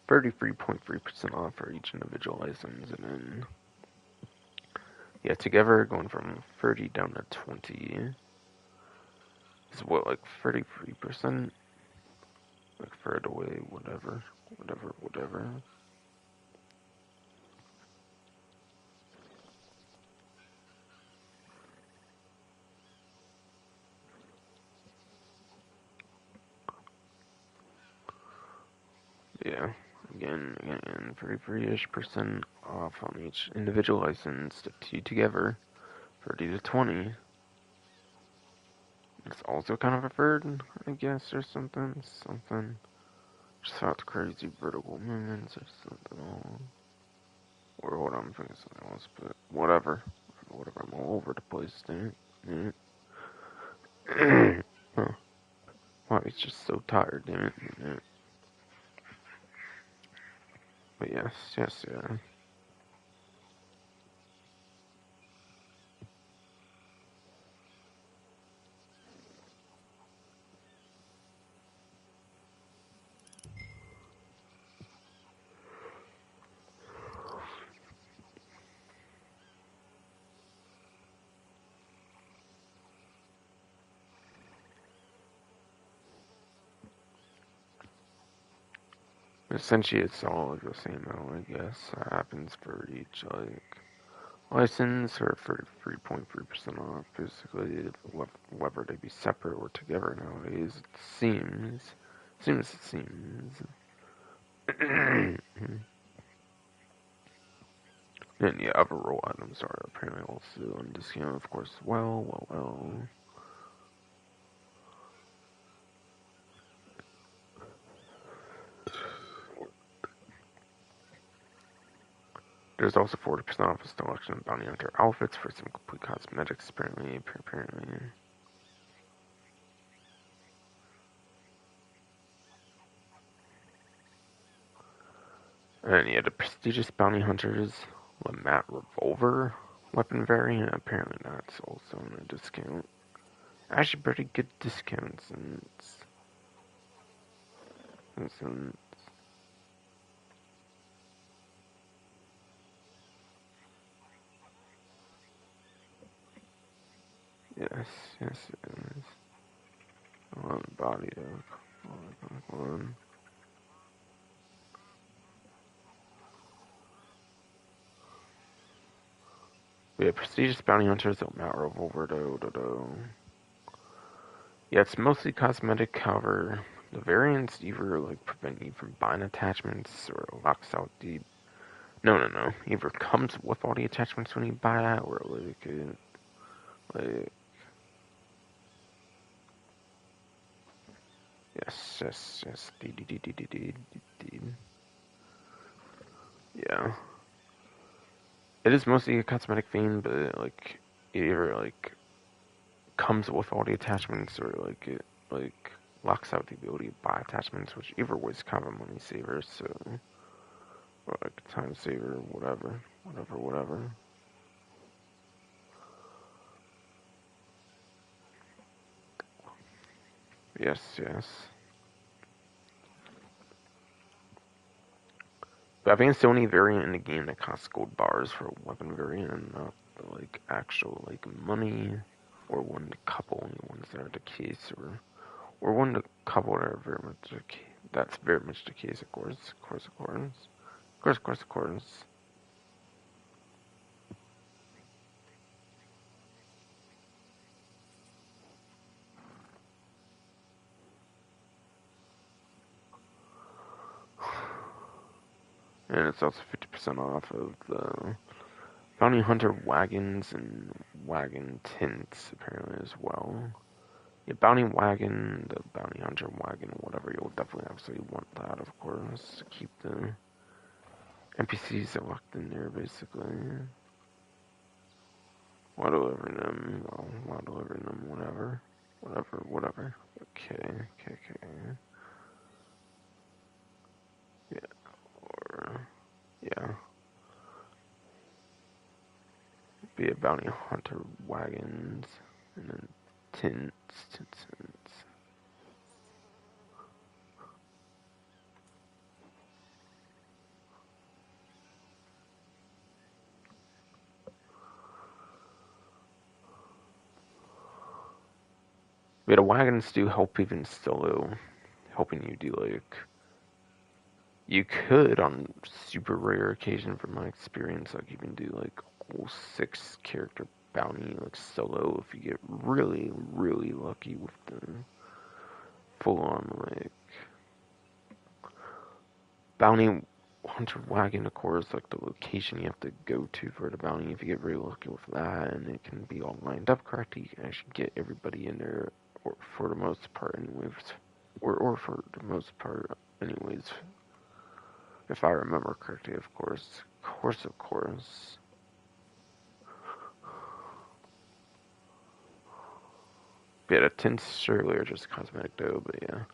33.3% off for each individual license, and then yeah, together going from 30 down to 20 is what, like 33%, like further away, whatever. Yeah, again, 33-ish% off on each individual license. The two together, 30 to 20. It's also kind of a third, I guess, or something. Just thought crazy vertical movements or something. Or hold on, I'm thinking something else, but whatever. I'm all over the place, damn it. Huh. Wow, he's just so tired, damn it. But yes, yeah. Essentially, it's all like the same amount, I guess. That happens for each, like, license, or 33.3% off, basically, whether they be separate or together nowadays, it seems. It seems. And yeah, other role items are apparently also on discount, of course. Well. There's also 40% off a selection of bounty hunter outfits for some complete cosmetics, apparently. And yeah, the prestigious bounty hunters Lamat revolver weapon variant, apparently that's also on a discount. Actually, pretty good discounts, and yes, it is. On the body of one. Yeah, prestigious bounty hunters Lamat revolver, Yeah, it's mostly cosmetic cover. The variants either like prevent you from buying attachments or locks out the. No. Either comes with all the attachments when you buy it, or like yes. Yeah. It is mostly a cosmetic theme, but it either like comes with all the attachments or like it like locks out the ability to buy attachments, which either way is kind of a money saver, so or like a time saver, whatever. Yes. But I think it's the only variant in the game that costs gold bars for a weapon variant and not the like actual like money or one to couple only ones that are the case or one to couple that are very much the case. That's very much the case, of course. Of course. And it's also 50% off of the Bounty Hunter wagons and wagon tints, apparently, as well. Yeah, Bounty Wagon, the Bounty Hunter wagon, whatever, you'll definitely absolutely want that, of course, to keep the NPCs that locked in there, basically. While delivering them, whatever. Okay. Yeah, or, yeah. Be a Bounty Hunter wagons, and then tints. Yeah, the wagons do help even solo, helping you do like you could on super rare occasion from my experience, like even do like a whole 6 character bounty like solo if you get really lucky with the full on like bounty hunter wagon, of course, like the location you have to go to for the bounty. If you get really lucky with that and it can be all lined up correctly, you can actually get everybody in there or for the most part anyways. Or for the most part anyways. If I remember correctly, of course. Of course. Yeah, the tints surely are just cosmetic though, but yeah.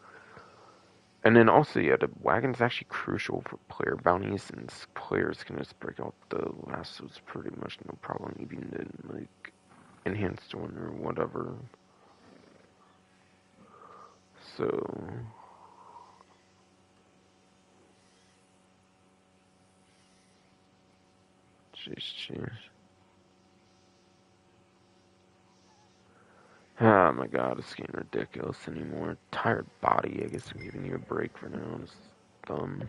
And then also, yeah, the wagon's actually crucial for player bounties, since players can just break out the lassos pretty much no problem, even in, like, enhanced one or whatever. So, jeez. Oh my god, it's getting ridiculous anymore. Tired body, I guess I'm giving you a break for now. It's dumb.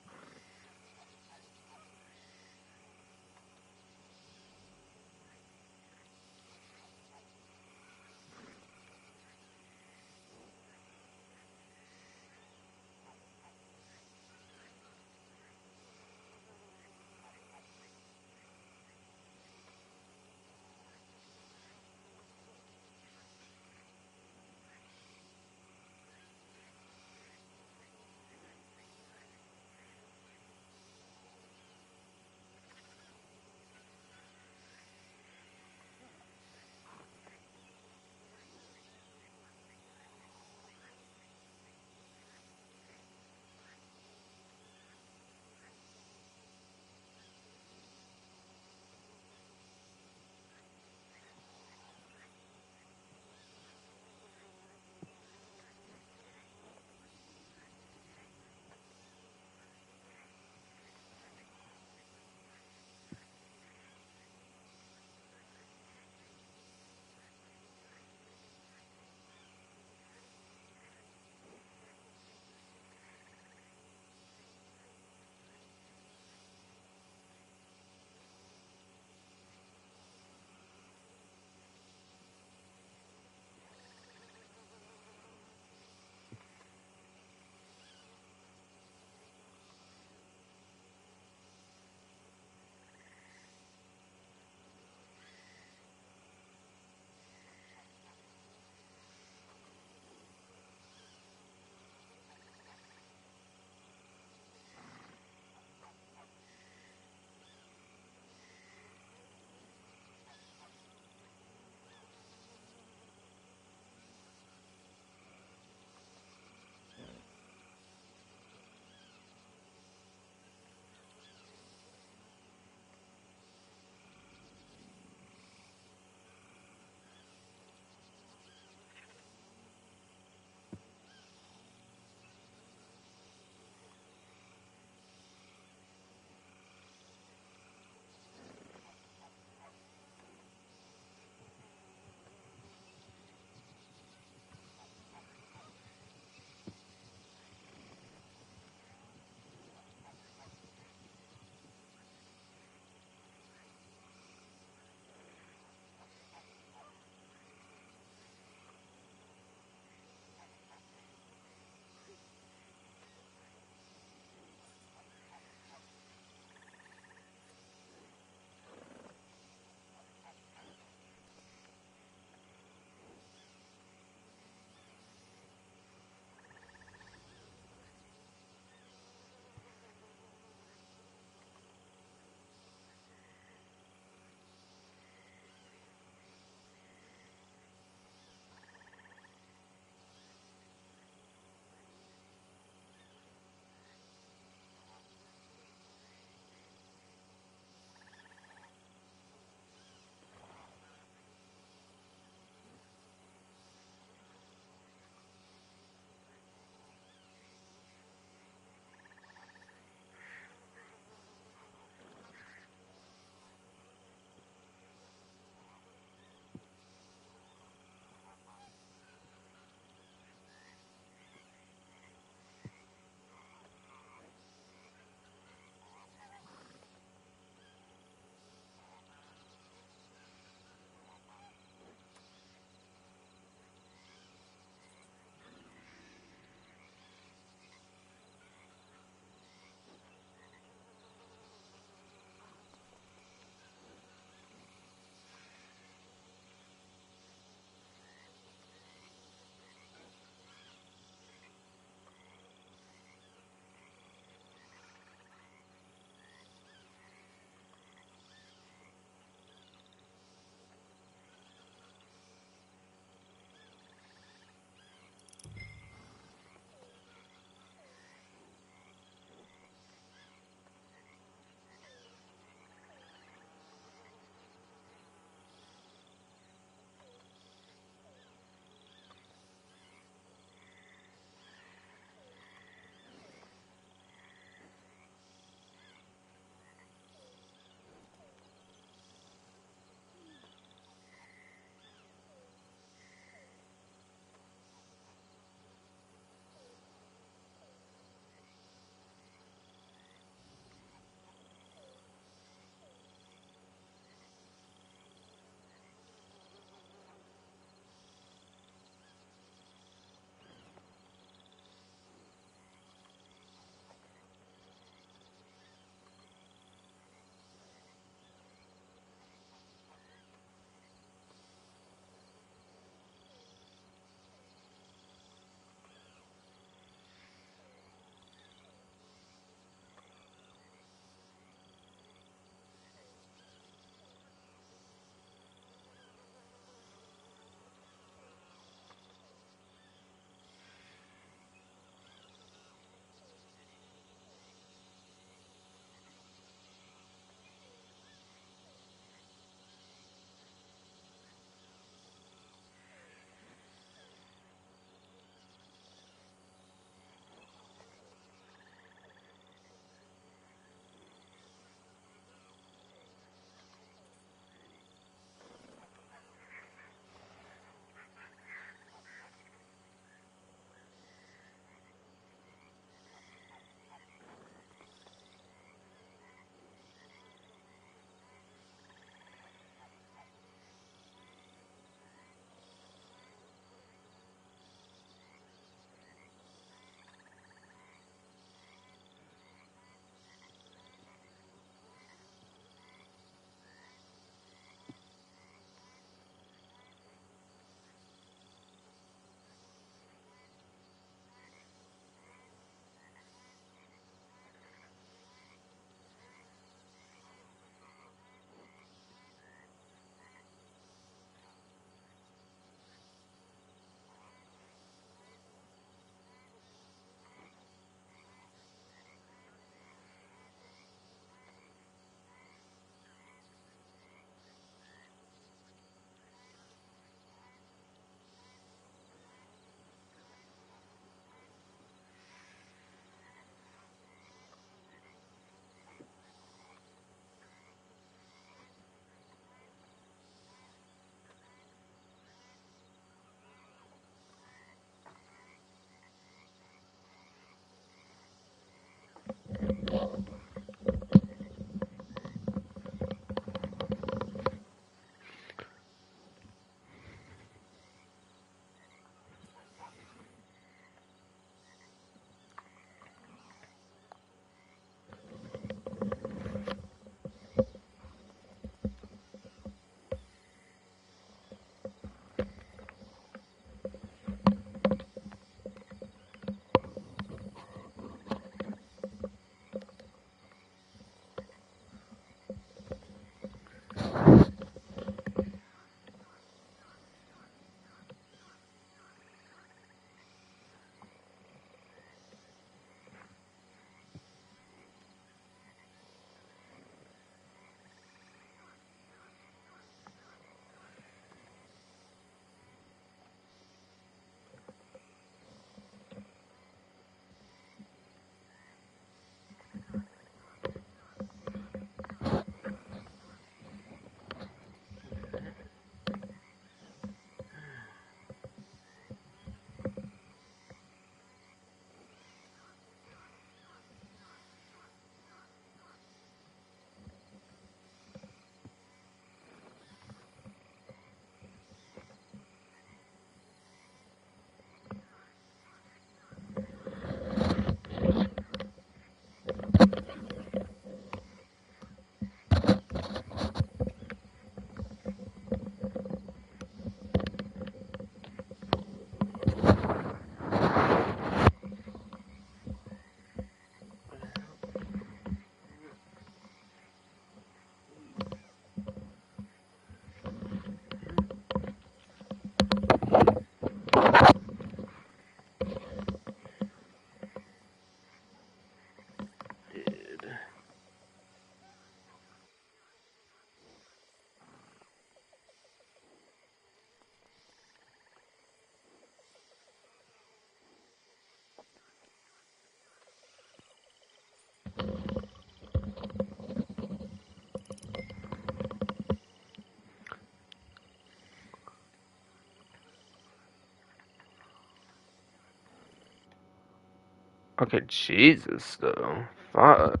Okay, Jesus, though. Fuck.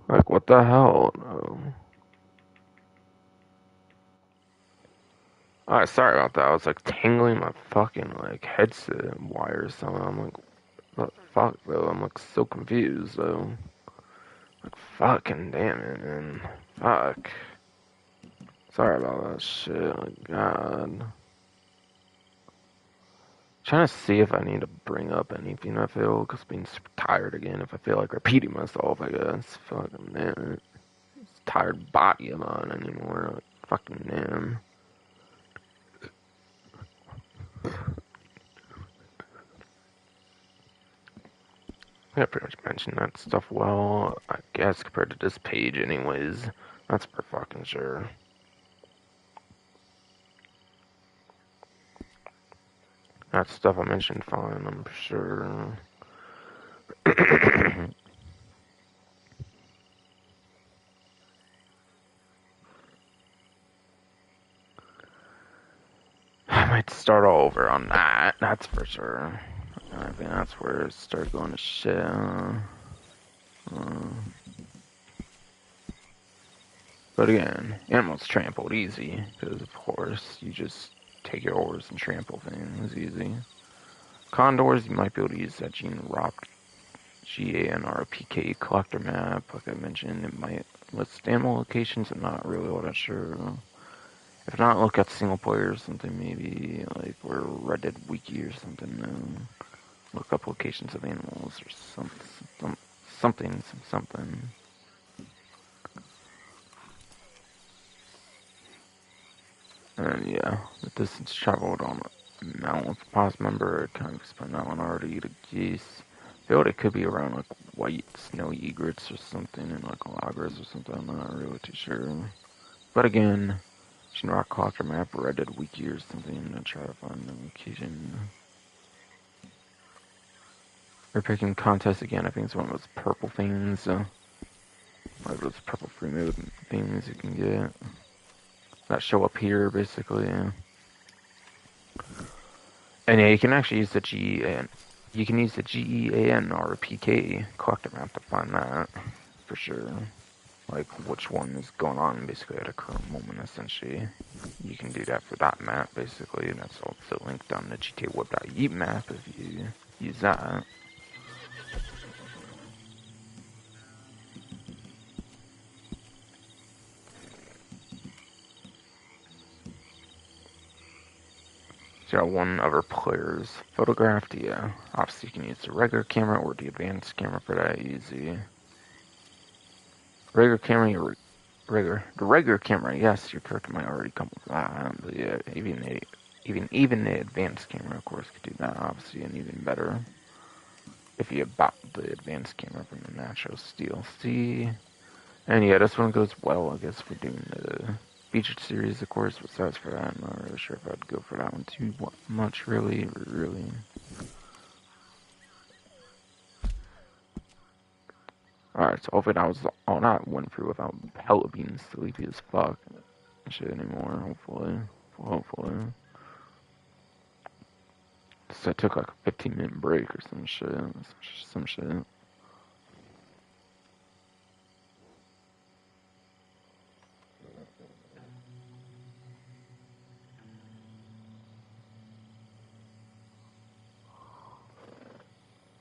Like, what the hell? No. Alright, sorry about that. I was like tangling my fucking like headset wire or something. I'm like, what the fuck, though? I'm like so confused, though. Like, fucking damn it, man. Fuck. Sorry about that shit. Like, God. Trying to see if I need to bring up anything I feel, because being super tired again. If I feel like repeating myself, I guess. Fucking damn it. It's tired body I'm on anymore. Like, fucking damn. I pretty much mentioned that stuff well, I guess, compared to this page anyways. That's for fucking sure. That stuff I mentioned fine, I'm sure. I might start all over on that, that's for sure. I think that's where it started going to shit. But again, animals trampled easy, because of course, you just take your oars and trample things easy. Condors, you might be able to use that gene rock GANRPK collector map, like I mentioned. It might list animal locations. I'm not really all that sure. If not, look at single player or something, maybe like or Red Dead Wiki or something. Look up locations of animals or something. And yeah, the distance traveled on Mount with pause member. I kind of explained that one already. The geese. I feel like it could be around like white snowy egrets or something, and like lagers or something. I'm not really too sure. But again, Rock Clocker map, Red Dead Wiki or something to try to find the location. We're picking contest again. I think it's one of those purple things. One of those purple free mode things you can get that show up here basically. And yeah, you can actually use the GEAN. You can use the GEAN or PK collector map to find that for sure. Like which one is going on basically at a current moment essentially. You can do that for that map basically, and that's also linked on the GTAWeb.ye map if you use that. So one other player's photographed, yeah. Obviously you can use the regular camera or the advanced camera for that easy. Regular camera, the regular camera, yes, your character might already come with that, but yeah, even the advanced camera, of course, could do that, obviously, and even better if you bought the advanced camera from the natural steel. See, and yeah, this one goes well, I guess, for doing the featured series, of course. Besides for that, I'm not really sure if I'd go for that one too much, really. Alright, so hopefully that was all that went through without hella being sleepy as fuck. Shit anymore, hopefully. So I took like a 15-minute break or some shit. Some shit.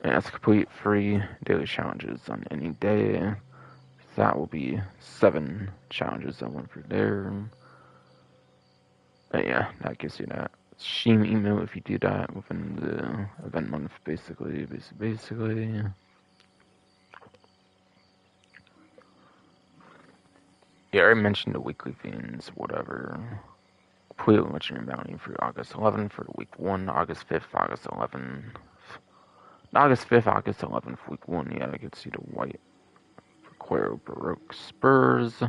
And it's complete free daily challenges on any day. That will be 7 challenges I went through there. But yeah, that gives you that Steam email if you do that within the event month, basically. Yeah, I already mentioned the weekly themes, whatever. Completely mentioned your bounty for August 11th for week 1, August 5th, August 11th. August 5th, August 11th, week 1, yeah, I can see the white Quero Baroque Spurs.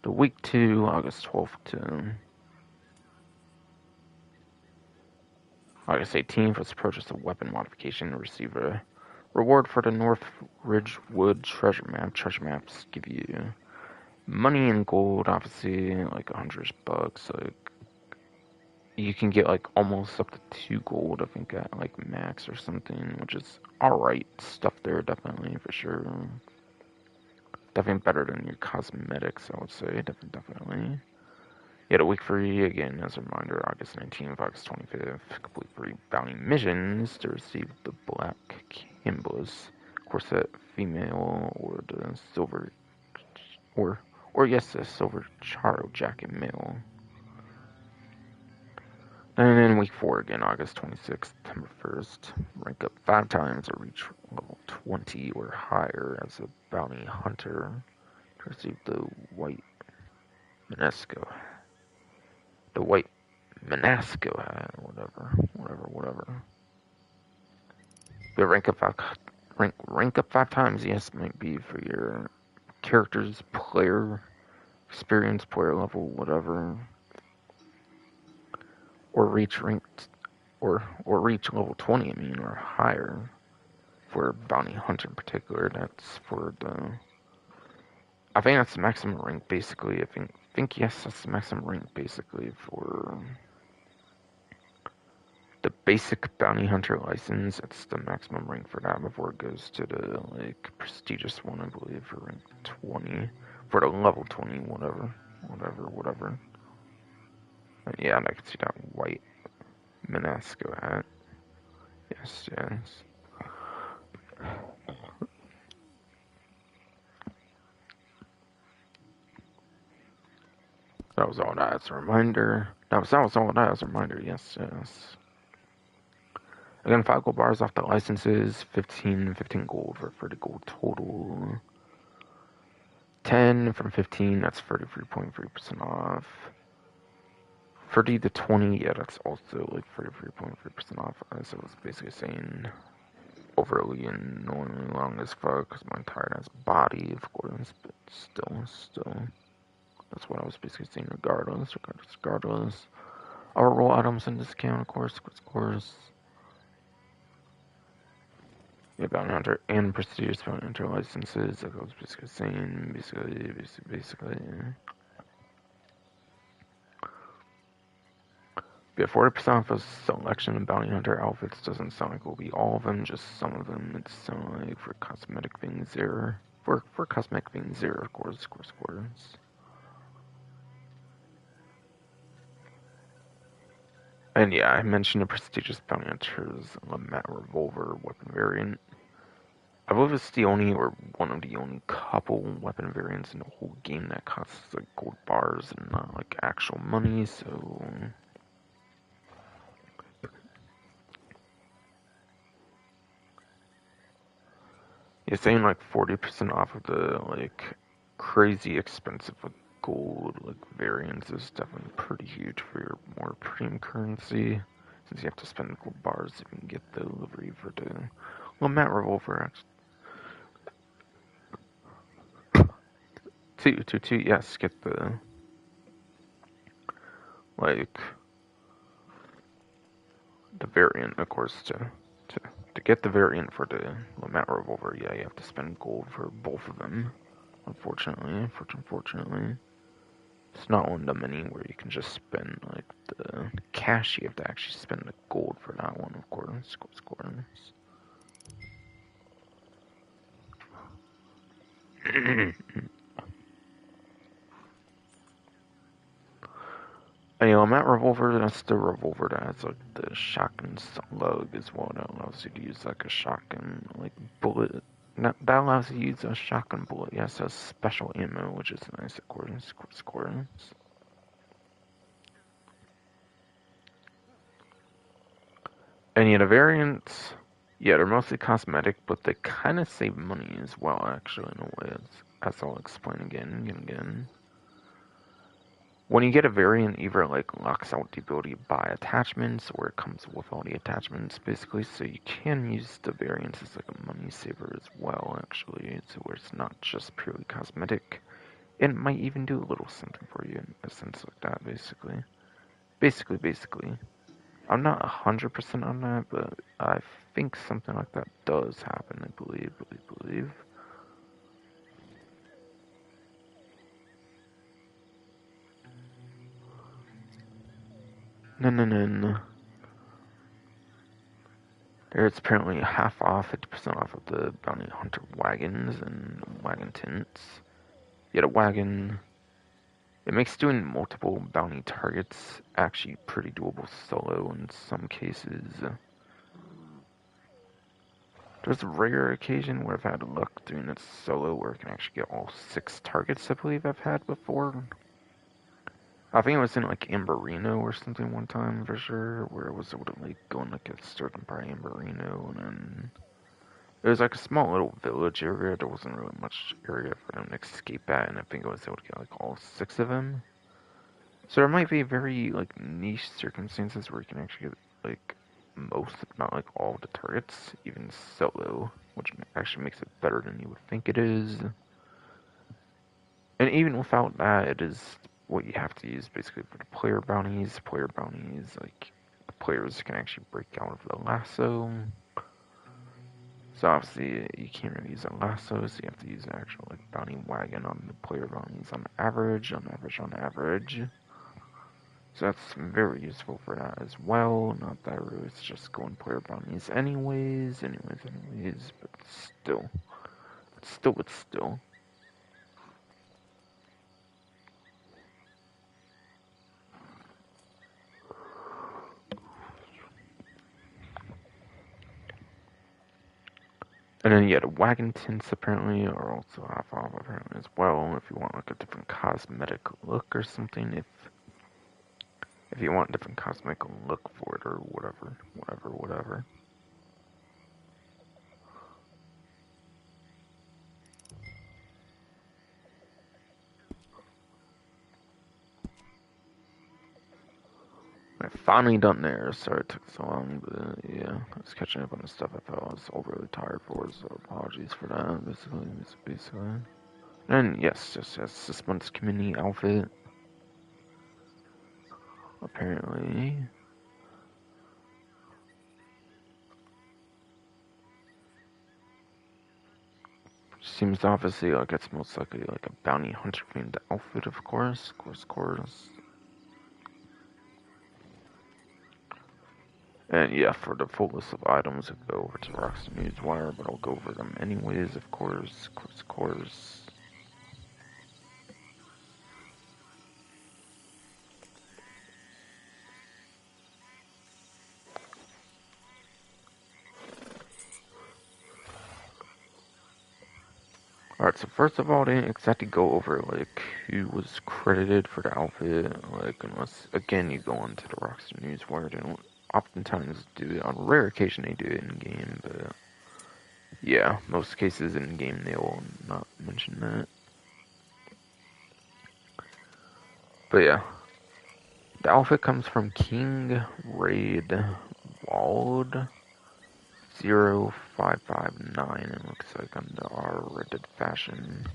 The week 2, August 12th to August 18th was purchase a weapon modification and receive a reward for the North Ridgewood treasure map. Treasure maps give you money and gold, obviously, like $100. Like, you can get like almost up to 2 gold, I think, at like max or something, which is alright stuff there, definitely, for sure. Definitely better than your cosmetics, I would say, definitely. You had a week free, again, as a reminder, August 19th, August 25th, complete free bounty missions to receive the black Kimbless corset female, or the silver, or yes, the silver charo jacket male. And then week 4 again, August 26th, September 1st, rank up 5 times or reach level 20 or higher as a bounty hunter to receive the white Minesco. The white Manasco hat, whatever. But rank up 5 times, yes, might be for your character's player experience, player level, whatever. Or reach reach level 20, I mean, or higher. For bounty hunter in particular, that's for the. I think that's the maximum rank, basically. I think yes, that's the maximum rank, basically, for the basic bounty hunter license. It's the maximum rank for that before it goes to the like prestigious one, I believe, for rank 20, for the level 20, whatever. And yeah, and I can see that white Manasco hat. Yes. That was all that as a reminder. That was all that as a reminder. Yes. Again, 5 gold bars off the licenses, 15 gold for 30 gold total. 10 from 15, that's 33.3% off. 30 to 20, yeah, that's also like 33.3% off. As I was basically saying, overly annoyingly long as fuck, because my entire ass body, of course, but still. That's what I was basically saying, regardless. Our roll items in discount, of course. Yeah, bounty hunter and prestigious bounty hunter licenses, like I was basically saying, basically. Yeah, 40% off a selection of bounty hunter outfits. Doesn't sound like it will be all of them, just some of them. It's like for cosmetic things there. For cosmetic things there, of course. And yeah, I mentioned the prestigious bounty hunter's Lamette revolver weapon variant. I believe it's the only, or one of the only couple weapon variants in the whole game that costs like gold bars and not like actual money, so. You're saying like 40% off of the like crazy expensive like gold like variants is definitely pretty huge for your more premium currency, since you have to spend gold bars if you can get the delivery for the Lamette revolver. To yes, get the like the variant, of course. To get the variant for the Lamette revolver, yeah, you have to spend gold for both of them. Unfortunately. It's not one of the many where you can just spend like the cash. You have to actually spend the gold for that one, of course. Anyway, on that revolver, that's the revolver that has like the shotgun slug as well. That allows you to use like a shotgun like bullet. That allows you to use a shotgun bullet. Yes, has special ammo, which is nice, of course. And the variants, yeah, they're mostly cosmetic, but they kind of save money as well, actually, in a way, as I'll explain again and again. When you get a variant, either like locks out the ability to buy attachments, or it comes with all the attachments, basically, so you can use the variants as like a money saver as well, actually, so where it's not just purely cosmetic. It might even do a little something for you in a sense like that, basically. Basically. I'm not 100% on that, but I think something like that does happen, I believe. No. There's apparently half off, 50% off of the bounty hunter wagons and wagon tents. You get a wagon. It makes doing multiple bounty targets actually pretty doable solo in some cases. There's a rare occasion where I've had luck doing it solo where I can actually get all 6 targets, I believe I've had before. I think it was in like Amberino or something one time for sure, where I was able to like go and like get started by Amberino, and then it was like a small little village area. There wasn't really much area for them to escape at, and I think I was able to get like all 6 of them. So there might be very like niche circumstances where you can actually get like most, if not like all, the targets, even solo, which actually makes it better than you would think it is. And even without that, it is what you have to use basically for the player bounties. Player bounties, like the players can actually break out of the lasso. So obviously you can't really use a lasso, so you have to use an actual like bounty wagon on the player bounties on average. So that's very useful for that as well. Not that it's just going player bounties anyways, but still. And then yeah, the wagon tints apparently are also half off apparently as well. If you want like a different cosmetic look or something, if you want a different cosmetic look for it or whatever. I've finally done there. Sorry it took so long, but yeah, I was catching up on the stuff I felt I was overly tired for, so apologies for that. Basically. And yes, this month's community outfit. Apparently. Seems obviously like it's most likely like a bounty hunter themed outfit, of course. Of course. And yeah, for the full list of items, I'll go over to Rockstar Newswire, but I'll go over them anyways, of course. Alright, so first of all, I didn't exactly go over, like, who was credited for the outfit, like, unless, again, you go onto the Rockstar Newswire. They don't oftentimes do it. On a rare occasion, they do it in-game, but yeah, most cases in-game, they will not mention that. But yeah, the outfit comes from King Raid Wald 0559, it looks like, on the R Reddit Fashion.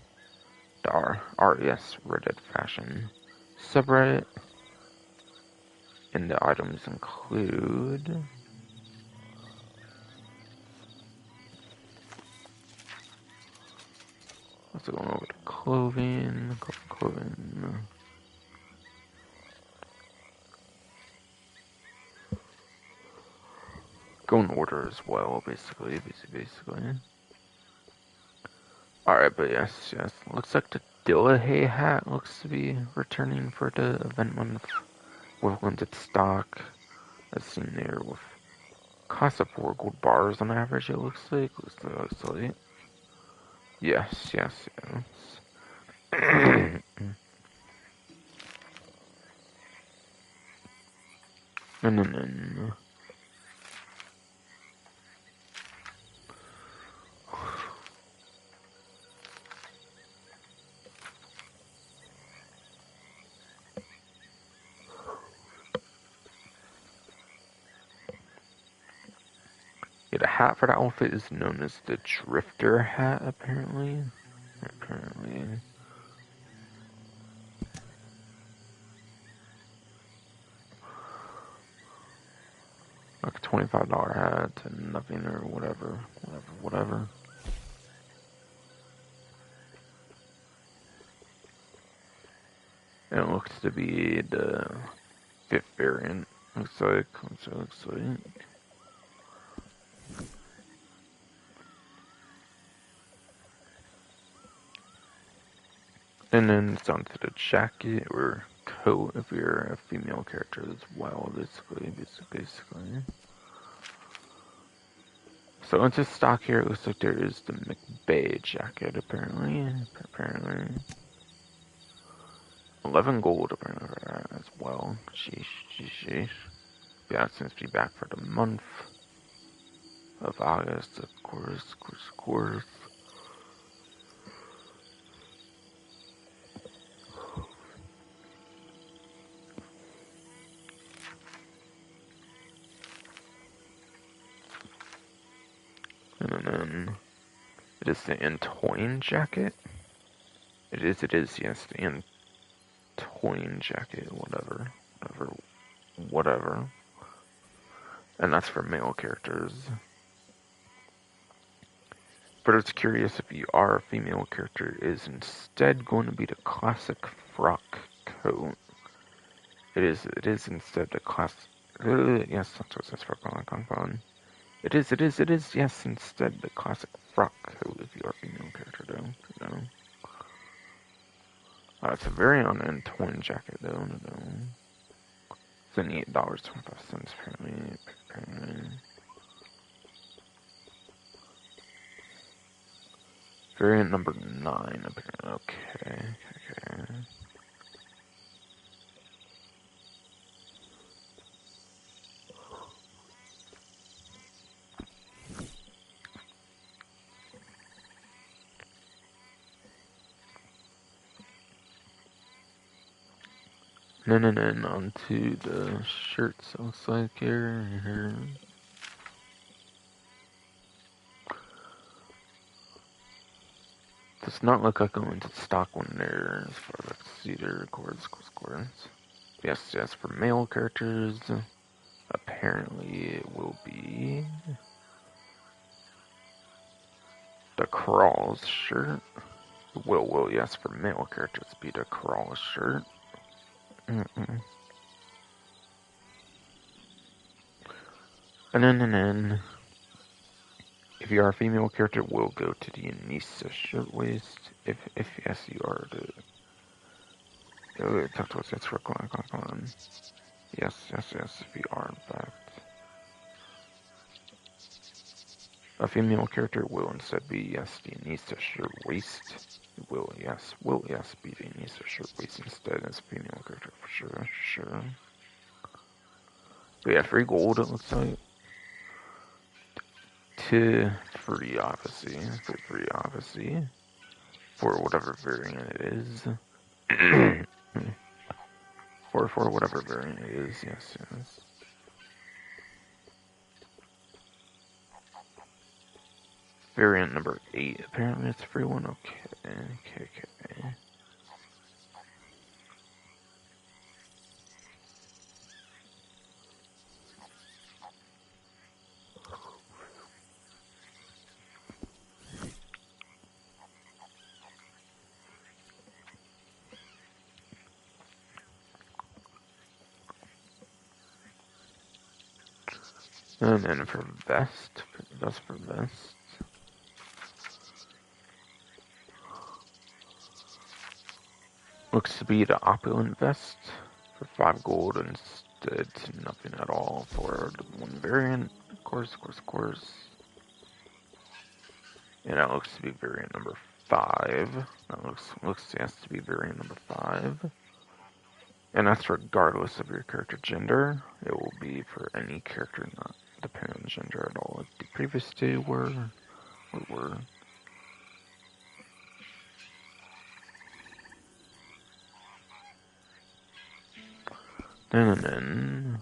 The yes, Reddit Fashion subreddit. And the items include also going over to clothing. Go in order as well, basically. Alright, but yes. Looks like the Dillahay hat looks to be returning for the event month with limited stock. As seen there with cost of 4 gold bars on average, it looks like. Yes. And then yeah, the hat for the outfit is known as the Drifter hat, apparently. Like a $25 hat and nothing or whatever. And it looks to be the 5th variant. Looks like. And then it's onto the jacket or coat if you're a female character as well, basically. So into stock here, it looks like there is the McBay jacket, apparently. 11 gold, apparently, for that as well. Sheesh. Yeah, it seems to be back for the month of August, of course. And then it is the Antoine jacket. It is, yes, the Antoine jacket, whatever. And that's for male characters. But it's curious if you are a female character, is instead going to be the classic frock coat. It is instead the class. Yes, that's what it says for Kong. It is, yes, instead the classic frock coat if you are a female character, though. It's a very on-end twin jacket, though. It's only $8.25, apparently. Variant number 9, apparently. Okay. And then onto the shirts, looks like here. Does not look like going to stock one there as far as I can see there. Of course. Yes, for male characters, apparently it will be the Crawls shirt. Will, yes, for male characters, be the Crawls shirt. And then, if you are a female character, we'll go to the Anissa shirtwaist. If yes, you are the. Talk to us. It's for on. Yes. If you are in fact a female character, will instead be yes the Anissa shirtwaist. Will yes be the Anissa shirtwaist instead as a female character for sure. But yeah, free gold. It looks like. To free, obviously. For whatever variant it is. for whatever variant it is, yes. Variant number 8, apparently it's a free one. Okay. And then for vest, looks to be the opulent vest for 5 gold instead to nothing at all for the one variant. Of course. And that looks to be variant number 5. That looks to be variant number 5. And that's regardless of your character gender. It will be for any character not depending on gender at all. Like the previous two were. Then.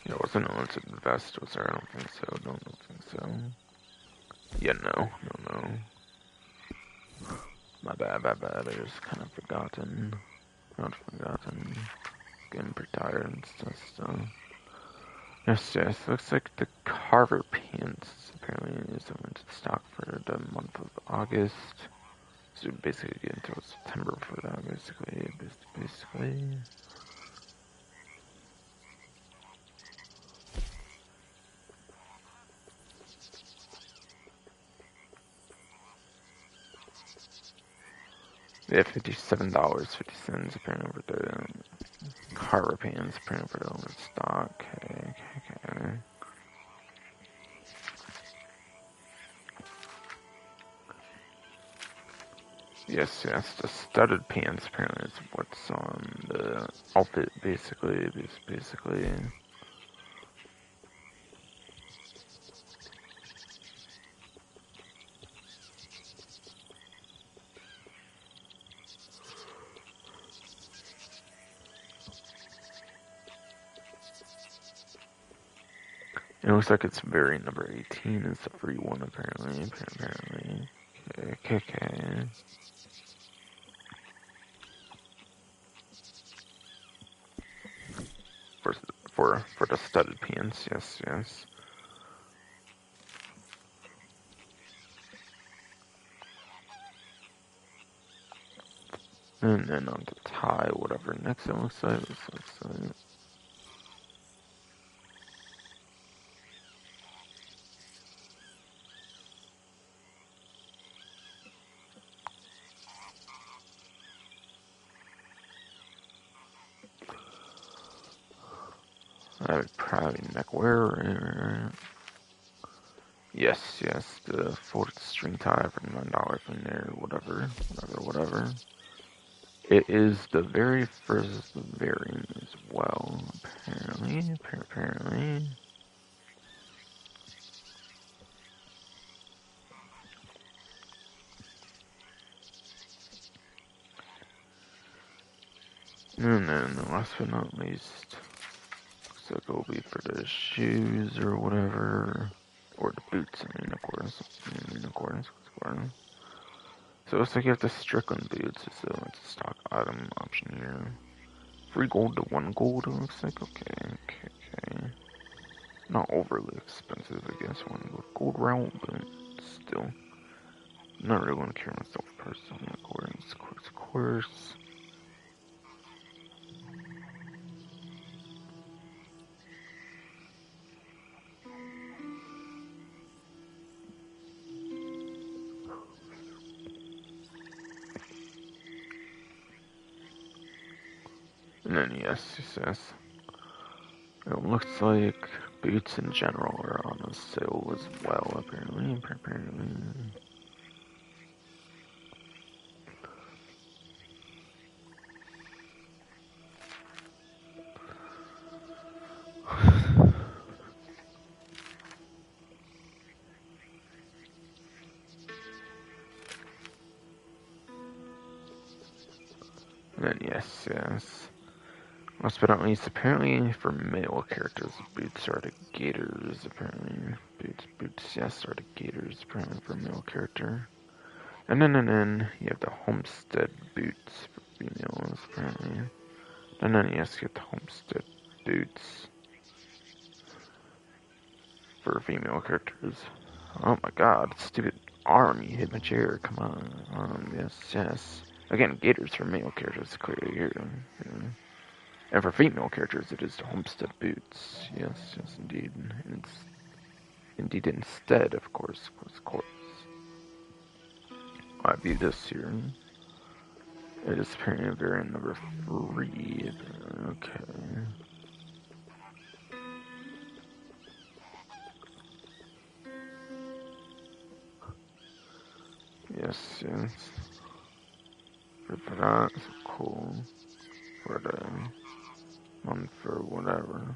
It wasn't a limited vest, was there? I don't think so. Yeah, no. My bad. I just kind of forgotten. Getting pretty tired and stuff. Yes. Looks like the Carver pants apparently is into stock for the month of August. So basically get until September for that, basically. Yeah, $57.50 apparently over the Carver pants apparently for the over stock. Okay. Yes, the studded pants apparently is what's on the outfit, basically. It looks like it's variant number 18 is the free one, apparently. Okay. For the studded pants, yes. And then on the tie, whatever next it looks like. I would probably neckwear. Yes, the 4th string tie for $9 from there, whatever. It is the very first variant as well, apparently. And then last but not least, looks like it'll be for the shoes or whatever, or the boots, of course. So it's like you have the Strickland boots, so it's a stock item option here. Free gold to 1 gold, it looks like. Okay. Not overly expensive, I guess, 1 gold round, but still. Not really want to carry myself personally, of course. And then yes. It looks like boots in general are on a sale as well, apparently. And then yes. Last but not least, apparently for male characters, boots are the gaiters, apparently. Boots, yes, are the gaiters, apparently for male character. And then you have the homestead boots for females, apparently. And then yes, you have the homestead boots for female characters. Oh my god, stupid arm, you hit my chair, come on. Yes. Again, gaiters for male characters, clearly here. And for female characters, it is the homestead boots. Yes, indeed. And it's indeed instead, of course. I view this here. It is apparently variant number 3. Okay. Yes. For that, so cool. For the month for whatever.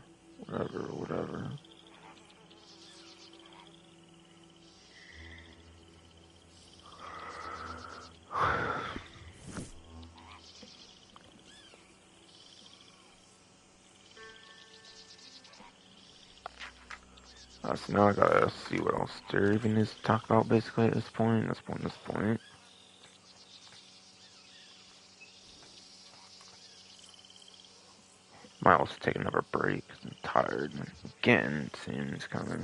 So now I gotta see what else there even is to talk about basically at this point. might also take another break. I'm tired. Again, it seems kind of.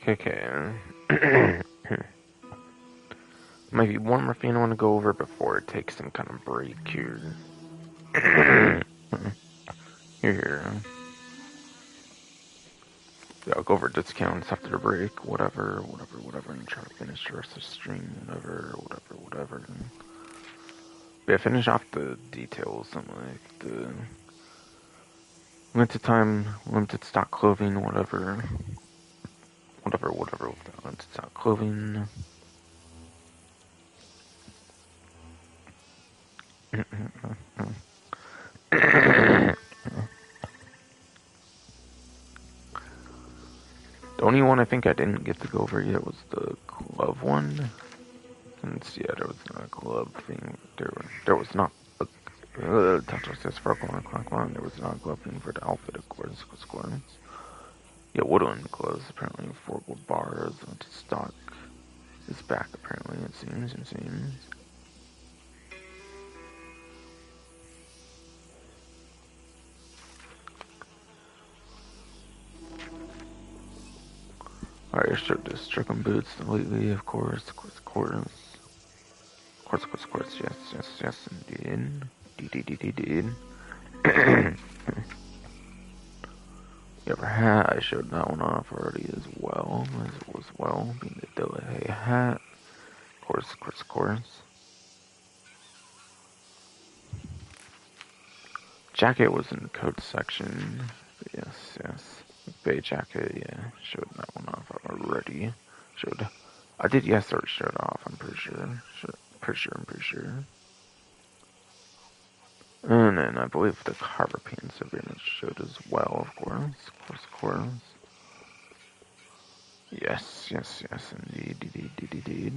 Okay. Maybe one more thing I want to go over before it takes some kind of break here. Here. Yeah, I'll go over discounts after the break, whatever, and try to finish the rest of the stream, whatever. But yeah, finish off the details, something like the limited time, limited stock clothing, whatever with the limited stock clothing. The only one I think I didn't get to go over yet was the glove one. Since, yeah, there was not a glove thing. There was not a touch says for one. There was not a glove thing for the outfit, of course. Yeah, woodland gloves, apparently 4 gold bars. Stock is back, apparently, it seems. Alright, I showed the stricken boots lately, of course, yes, indeed. You ever hat? I showed that one off already as well, being the Delahaye hat. Of course. Jacket was in the coat section. Yes. Bay jacket, yeah. Showed that one off already. I did, yes, or showed off, I'm pretty sure. Pretty sure. And then I believe the harbor pants have been showed as well, of course. Yes, indeed.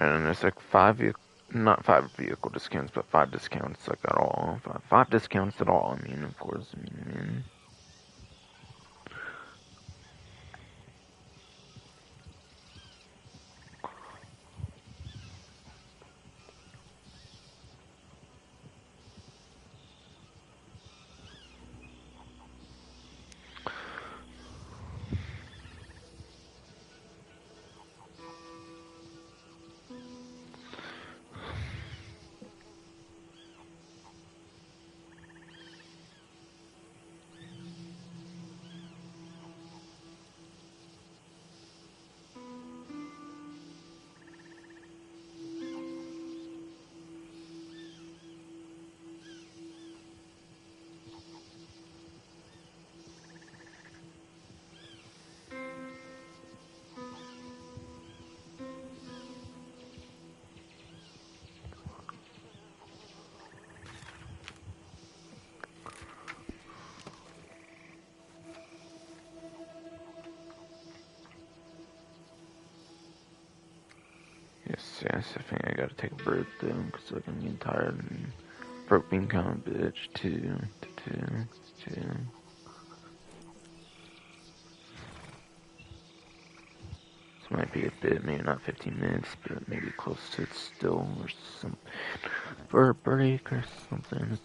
And there's like not 5 vehicle discounts, but 5 discounts like at all. Five discounts at all. I mean, of course. I mean. Yes, I think I gotta take a break though, because like, I'm getting tired and broke being kind of a bitch too. This might be a bit, maybe not 15 minutes, but maybe close to it still, or something. For a break or something.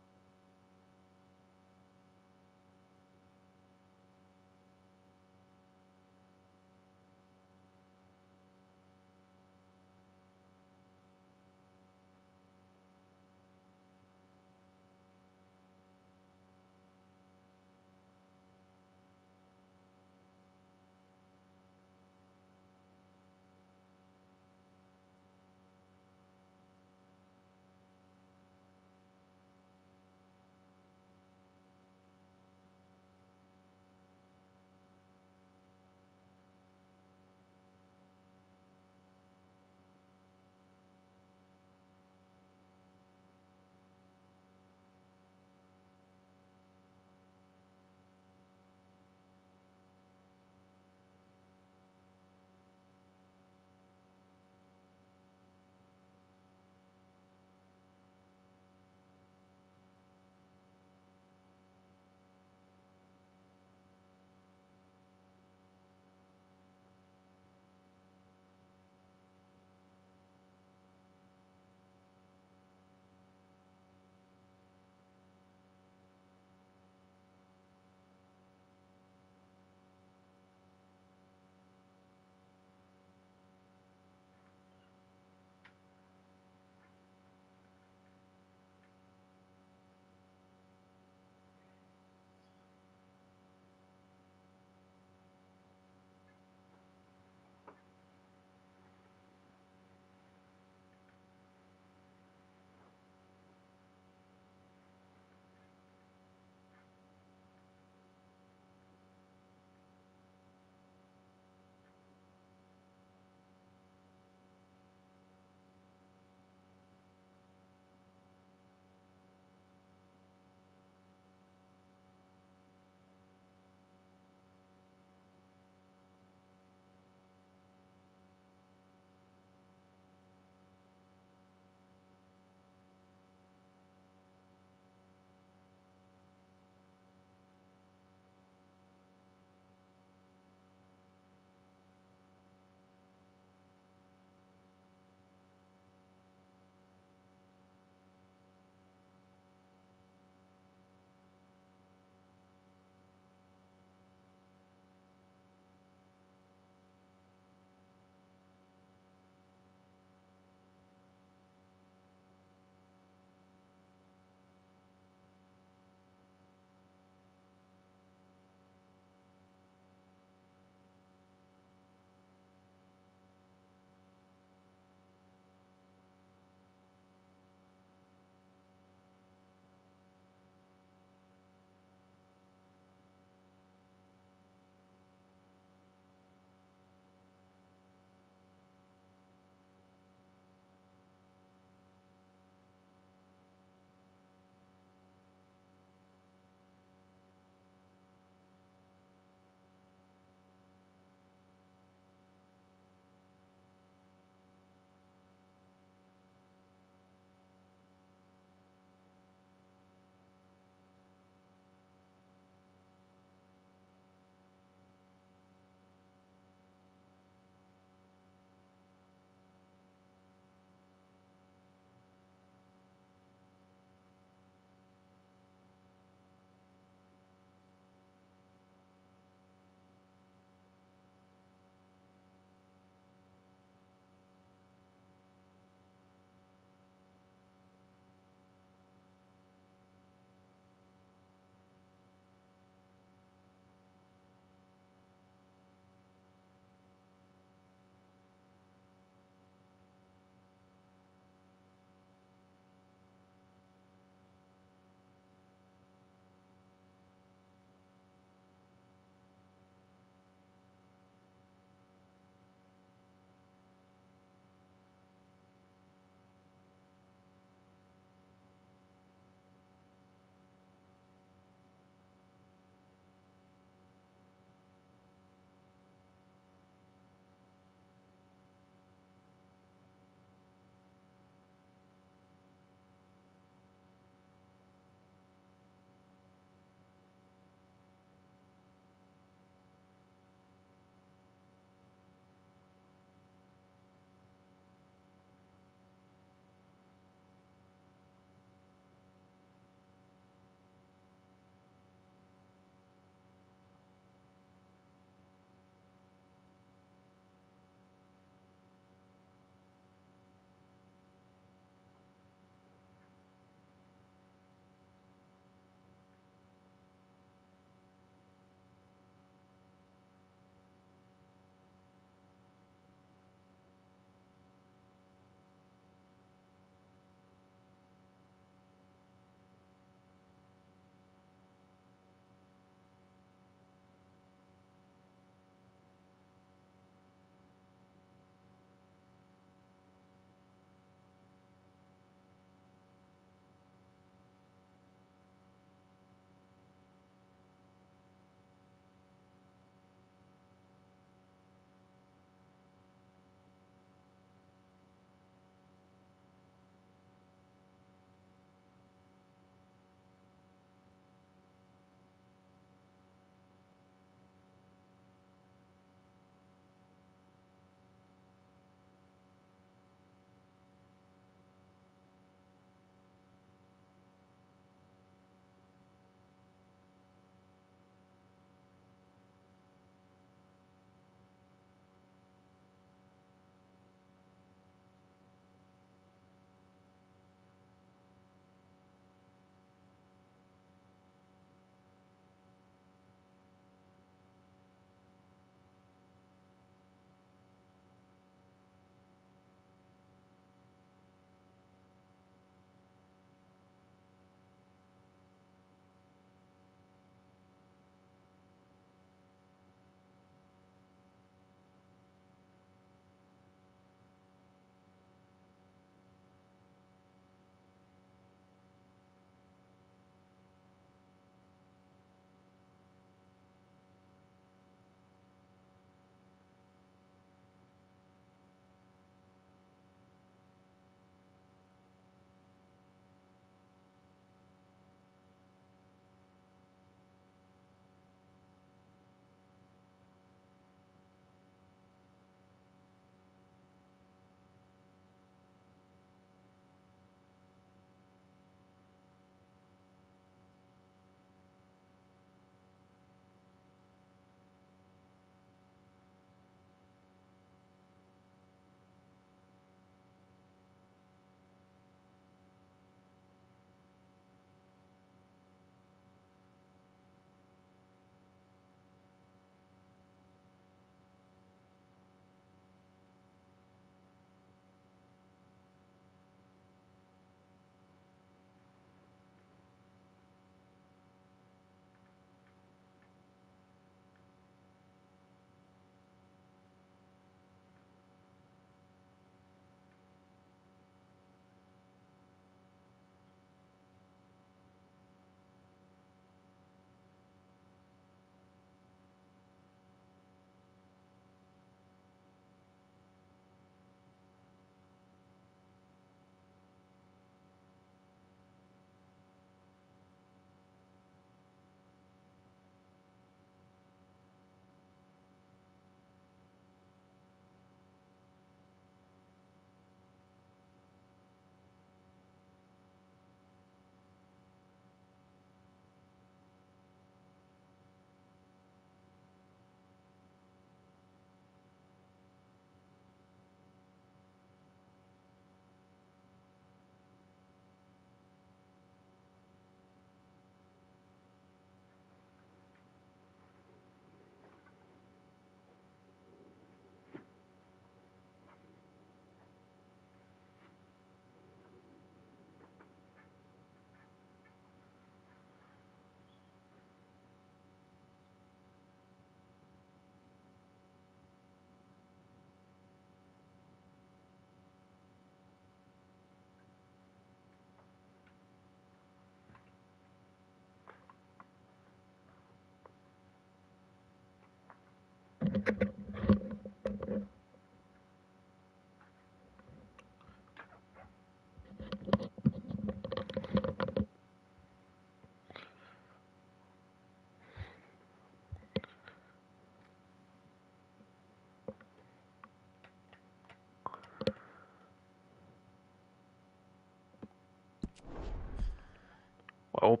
Well,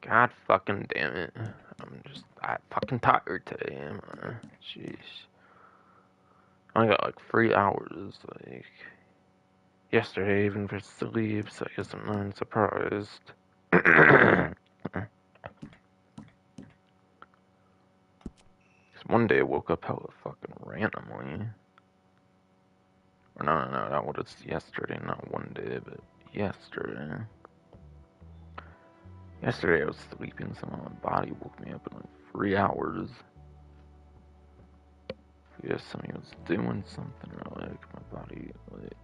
god fucking damn it. I fucking tired today, am I? Jeez. I got like 3 hours, like, yesterday even for sleep, so I guess I'm not surprised. One day I woke up hella fucking randomly. Or no, that was yesterday, not one day, but yesterday. Yesterday I was sleeping, so my body woke me up in like 3 hours. I guess somebody was doing something, or like my body like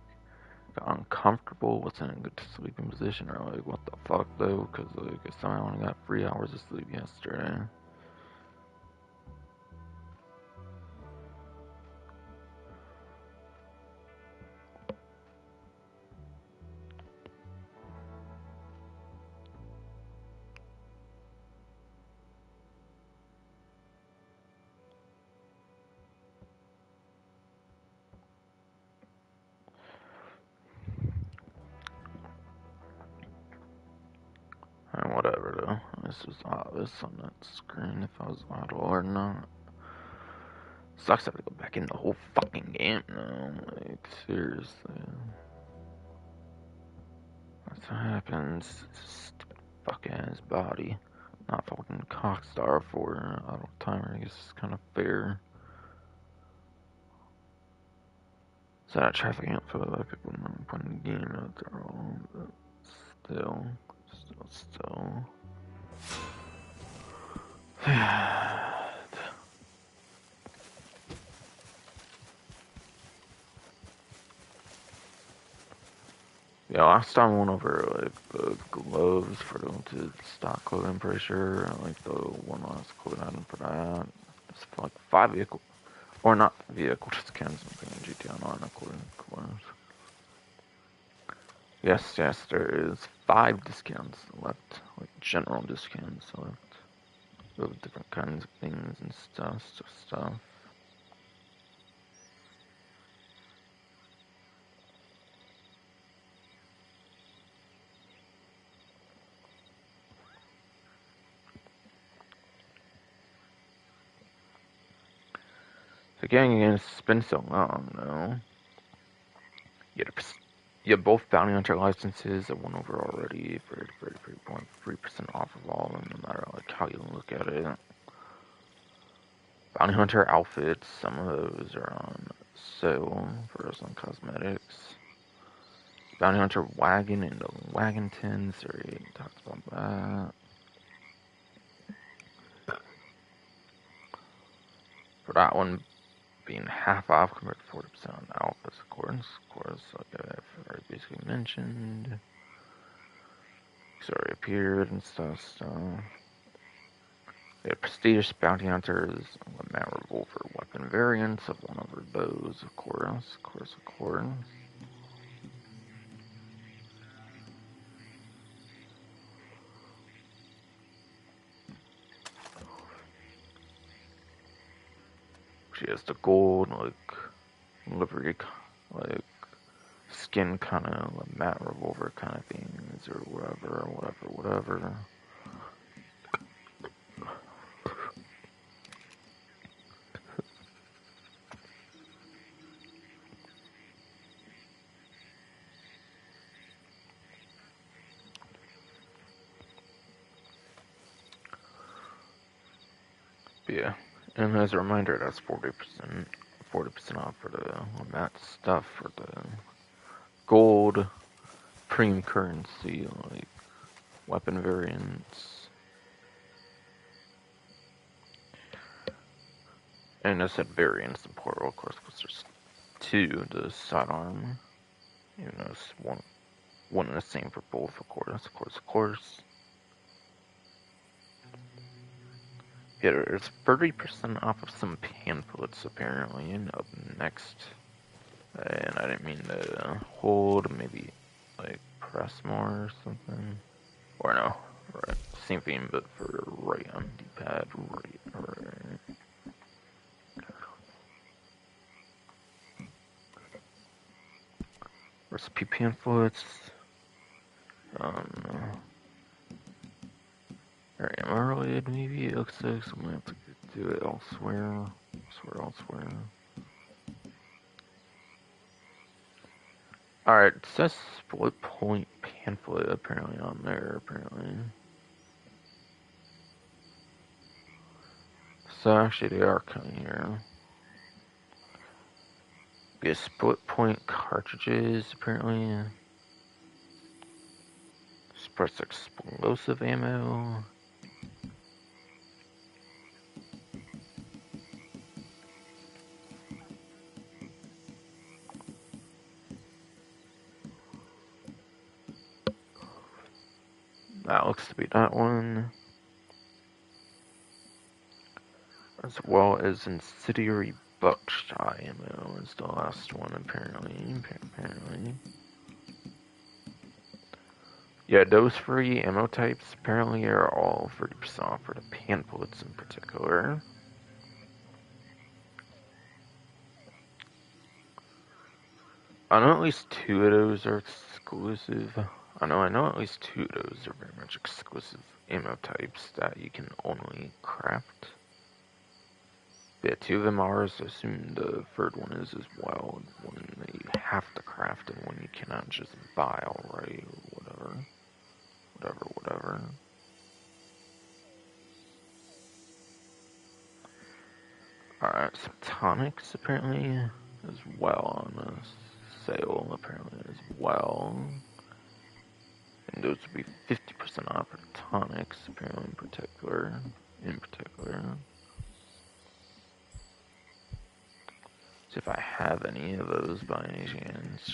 got uncomfortable, wasn't in a good sleeping position, or like what the fuck though, cause like I somehow only got 3 hours of sleep yesterday. And whatever though, this was obvious on that screen if I was audible or not. Sucks I have to go back in the whole fucking game now, like seriously. That's what happens. Stupid fuck ass body. Not fucking cockstar for auto timer, I guess it's kind of fair. So that traffic can't feel like people not playing the game out there all, but still. Yeah, last time I went over like the gloves for the limited stock code, I'm pretty sure. Like the one last code item for that. It's for like 5 vehicle, or not vehicle discounts, something in GTA Online according to gloves. Yes, there is 5 discounts left, like general discounts left. With different kinds of things and stuff. The gang has been so long, though. You have both bounty hunter licenses that went over already for 33.3% off of all of them, no matter like how you look at it. Bounty hunter outfits, some of those are on sale for some cosmetics. Bounty hunter wagon and the wagon tins, already talked about that. For that one being half off compared to 40% on the outfits, of course, like I've already basically mentioned. It's already appeared and stuff. Yeah, prestigious bounty hunters, a mount revolver weapon variants of one over those, of course. She has the gold, like, livery, like, skin kind of, like, matte revolver kind of things, or whatever. But yeah, and as a reminder, that's 40% off for the matte stuff, for the gold premium currency, like, weapon variants. And I said variants in plural, of course, because there's 2, the sidearm. Even though it's one and the same for both, of course. Yeah, there's 30% off of some pamphlets apparently. And up next, and I didn't mean to hold, maybe like press more or something. Or no, right. Same thing, but for right on D-pad, right. Recipe pamphlets. Alright, am I related? Maybe it looks like so I'm gonna have to do it elsewhere. Elsewhere. Alright, it says split point pamphlet apparently on there, apparently. So actually they are coming here. Get split point cartridges, apparently. Suppress explosive ammo. That looks to be that one. As well as incendiary buckshot ammo is the last one, apparently. Yeah, those three ammo types apparently are all 30% off for the pamphlets in particular. I know at least two of those are exclusive. I know at least two of those are very much exclusive ammo types that you can only craft. Yeah, two of them are, so I assume the third one is as well. One that you have to craft and one you cannot just buy already or whatever. Alright, some tonics apparently as well on a sale apparently as well. And those would be 50% off for tonics apparently in particular. See if I have any of those by any chance.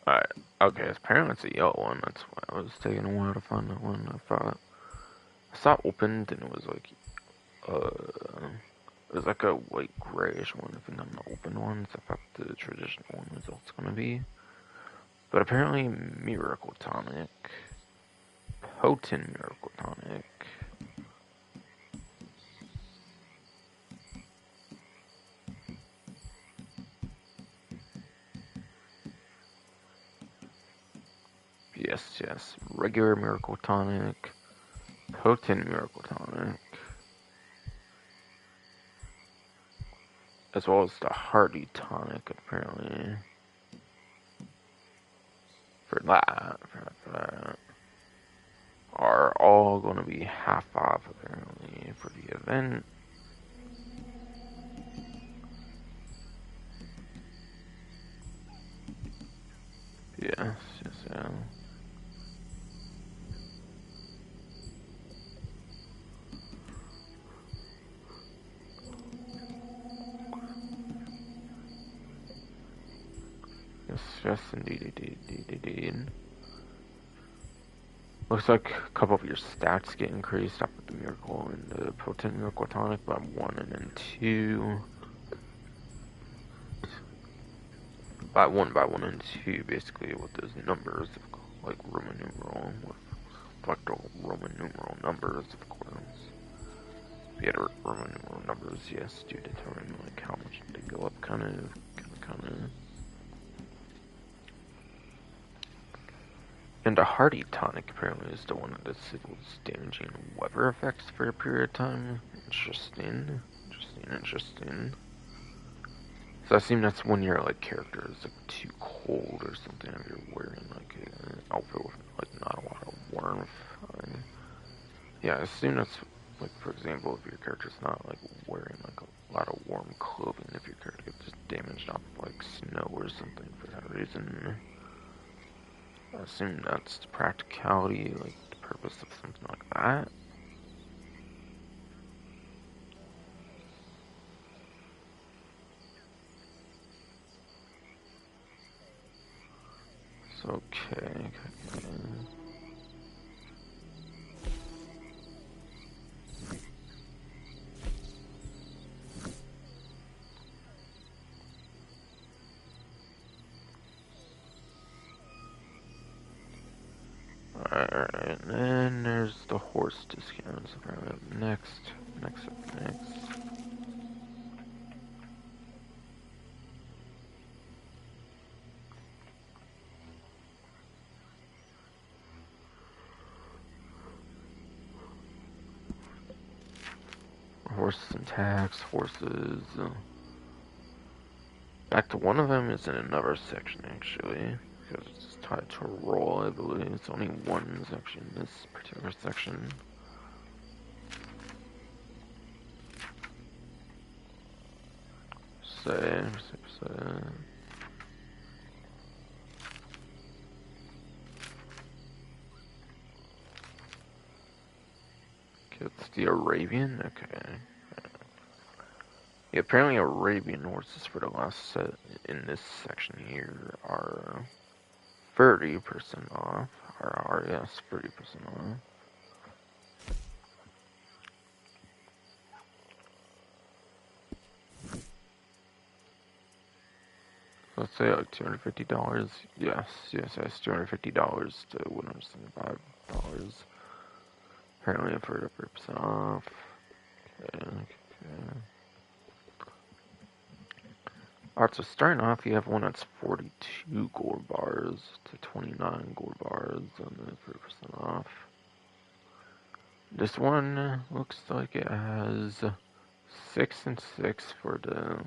Alright, okay, apparently it's a yellow one, that's why I was taking a while to find that one. I saw it opened and it was like, it was like a white grayish one, I think on the open ones. I thought the traditional one was also gonna be. But apparently Miracle Tonic, Potent Miracle Tonic. Yes, regular Miracle Tonic, Potent Miracle Tonic, as well as the Hearty Tonic, apparently. For that, are all going to be half off, apparently, for the event. Yes. Yes, indeed. Looks like a couple of your stats get increased after the Miracle and the Potent Miracle Tonic by 1 and then 2. By one and 2, basically, with those numbers, like Roman numeral, with fractal Roman numeral numbers, of course. Yeah, the Roman numeral numbers, yes, do determine like how much they go up, kind of. And a Hardy tonic apparently is the one that disables damaging weather effects for a period of time. Interesting. Interesting. So I assume that's when your like character is like too cold or something, if you're wearing like an outfit with like not a lot of warmth. Yeah, I assume that's like, for example, if your character's not like wearing like a lot of warm clothing, if your character gets just damaged off like snow or something for that reason. I assume that's the practicality, like the purpose of something like that. So, okay. Alright, and then there's the horse discounts. Apparently, next. Horses and tax, horses. Back to one of them is in another section, actually. Because it's tied to a roll, I believe. It's only one section, this particular section. Save. Okay, it's the Arabian? Okay. Yeah, apparently Arabian horses for the last set in this section here are 30% off. Or yes, 30% off. Let's say like $250. Yes, $250 to $175. Apparently I've heard of 30% off. Okay. Alright, so starting off, you have one that's 42 gold bars to 29 gold bars, and then 30% off. This one looks like it has 6 and 6 for the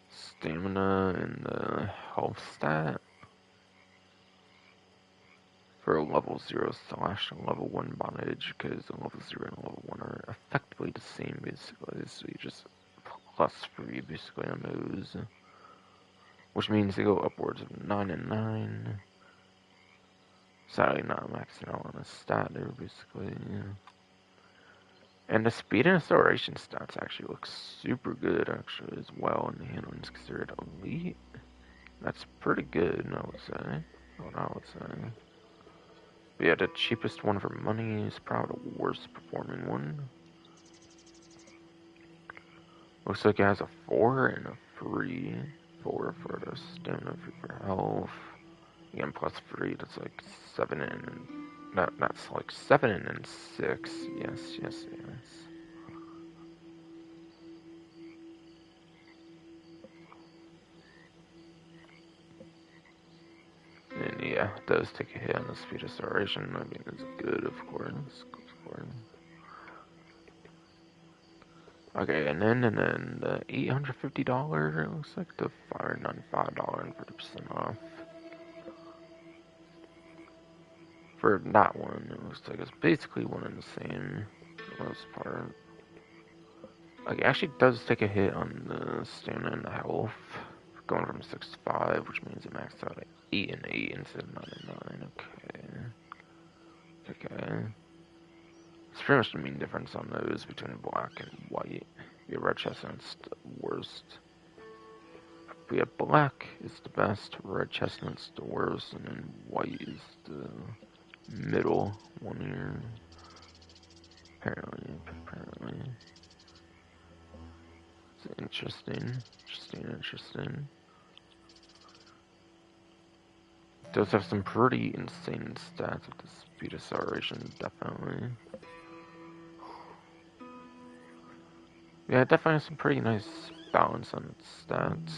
stamina and the health stat. For level 0 slash level 1 bondage, because level 0 and level 1 are effectively the same basically, so you just plus 3 basically on those. Which means they go upwards of 9 and 9. Sadly not maxing out on a stat there basically. And the speed and acceleration stats actually look super good actually as well, and the handling's considered elite. That's pretty good, I would say. But yeah, the cheapest one for money is probably the worst performing one. Looks like it has a 4 and a 3. 4 for the stamina, 3 for health. Again, plus 3, that's like 7 and... That's like 7 and 6. Yes. And yeah, it does take a hit on the speed acceleration. I mean, it's good, of course. Okay, and then the $850, it looks like the $595 and 30% off. For that one, it looks like it's basically one and the same for the most part. Like, it actually does take a hit on the stamina and the health, going from 6 to 5, which means it maxed out at 8 and 8 instead of 9 and 9. Okay. It's pretty much the main difference on those between black and white. Your red chestnut's the worst. But yeah, black is the best, red chestnut's the worst, and then white is the middle one here. Apparently. It's interesting. It does have some pretty insane stats with the speed acceleration, definitely. Yeah, it definitely has some pretty nice balance on its stats.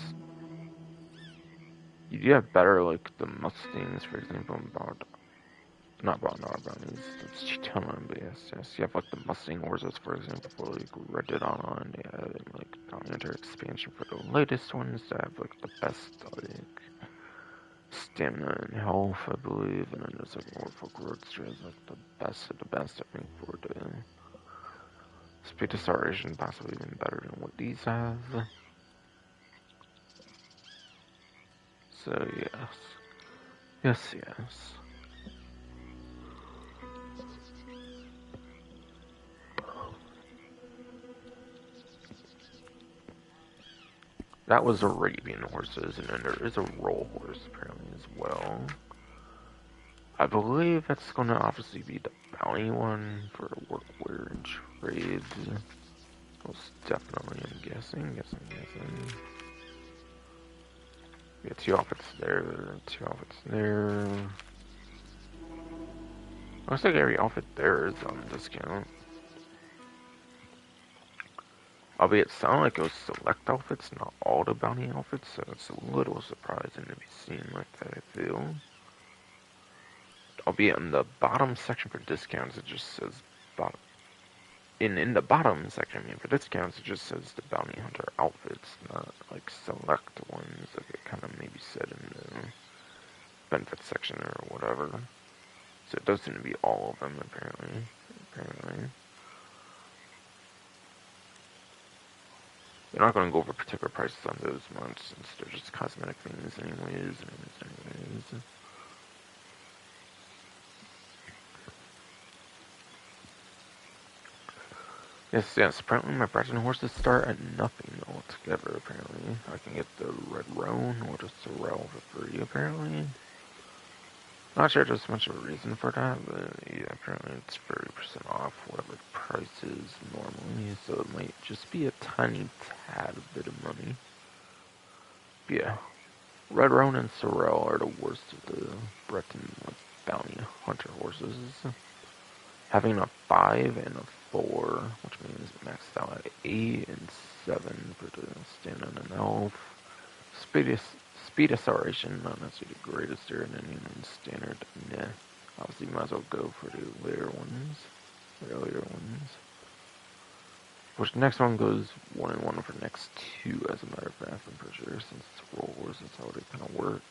You do have better, like, the Mustangs, for example, not Bounties, it's Chitana, but yes, you have, like, the Mustang horses, for example, for, like, Red Dead Online, they added, like, Bounty Hunter expansion for the latest ones that have, like, the best, like, stamina and health, I believe, and then there's, like, Norfolk Roadster is, like, the best of the best, I think, for the speed acceleration, possibly even better than what these have. So, yes. Yes. That was Arabian horses, and then there is a roll horse apparently as well. I believe that's going to obviously be the bounty one for workwear and trades. Most definitely, I'm guessing. Yeah, two outfits there. Looks like every outfit there is on discount. Albeit it sounded like it was select outfits, not all the bounty outfits, so it's a little surprising to be seen like that, I feel. Albeit in the bottom section for discounts, it just says bottom. In the bottom section, I mean, for discounts, it just says the bounty hunter outfits, not like select ones, like it kind of maybe said in the benefits section or whatever. So it does seem to be all of them, apparently. They're not going to go over particular prices on those months, since they're just cosmetic things anyways. Yes, apparently my Breton horses start at nothing altogether, apparently. I can get the Red Roan or the Sorrel for free, apparently. Not sure there's much of a reason for that, but yeah, apparently it's 30% off whatever the price is normally, so it might just be a tiny tad bit of money. But yeah, Red Roan and Sorrel are the worst of the Breton bounty hunter horses. Having a 5 and a 4, which means maxed out at 8 and 7 for the stamina and health. Speed acceleration, not necessarily the greatest there, and then even standard, yeah. Obviously, you might as well go for the earlier ones. Which the next one goes 1 and 1 for the next 2, as a matter of fact, I'm pretty sure, since it's roll horse, that's how they kind of work.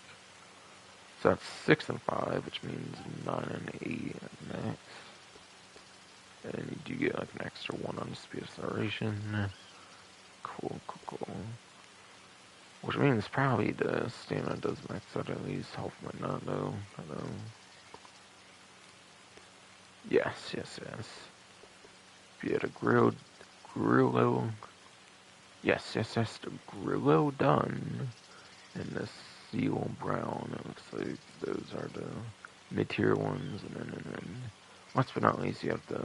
So that's 6 and 5, which means 9 and 8 at max. And you do get like an extra 1 on the speed acceleration. Cool. Which means probably the stamina does max out at least. Health might not though. Yes. Yeah, the Grillo. Yes, the Grillo done. And the Seal Brown. It looks like those are the mid-tier ones. And then, last but not least, you have the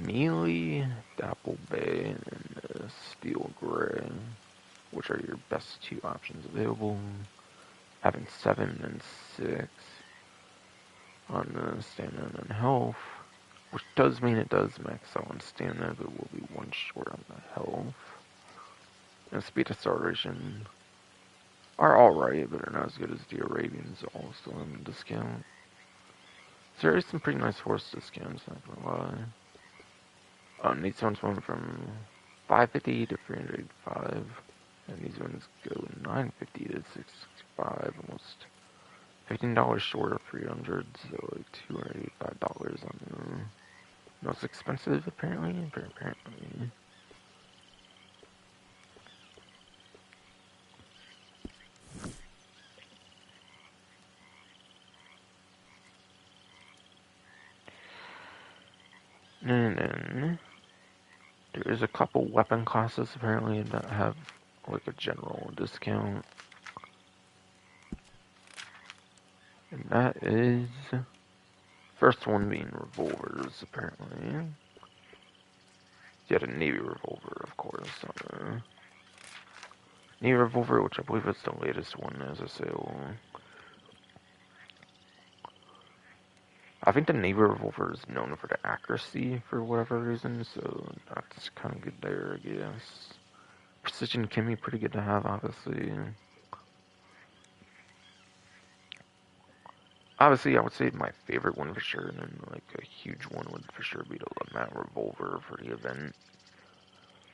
Mealy, Dapple Bay, and the Steel Gray, which are your best 2 options available. Having 7 and 6 on the stamina and health, which does mean it does max out on stamina, but will be 1 short on the health. And speed acceleration are alright, but they're not as good as the Arabians, also on discount. So there is some pretty nice horse discounts, not gonna lie. These ones went from 550 to 385, and these ones go 950 to 665, almost $15 short of 300, so like $285 on the most expensive, apparently. And then there is a couple weapon classes apparently that have like a general discount. And that is first one being revolvers apparently. You had a Navy revolver, of course. Navy revolver, which I believe is the latest one as a sale. I think the Navy revolver is known for the accuracy for whatever reason, so that's kind of good there, I guess. Precision can be pretty good to have, obviously. Obviously, I would say my favorite one for sure, and then like a huge one would for sure be the Lamont revolver for the event.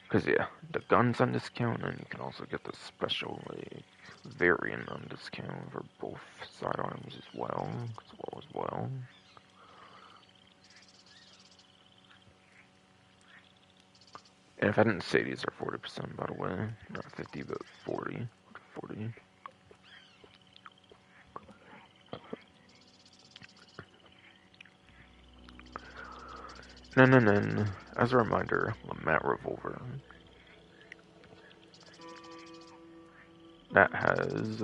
Cause yeah, the gun's on discount, and you can also get the special like variant on discount for both sidearms as well. And if I didn't say these are 40% by the way, not 50 but 40. 40. And then, as a reminder, Lamont revolver. That has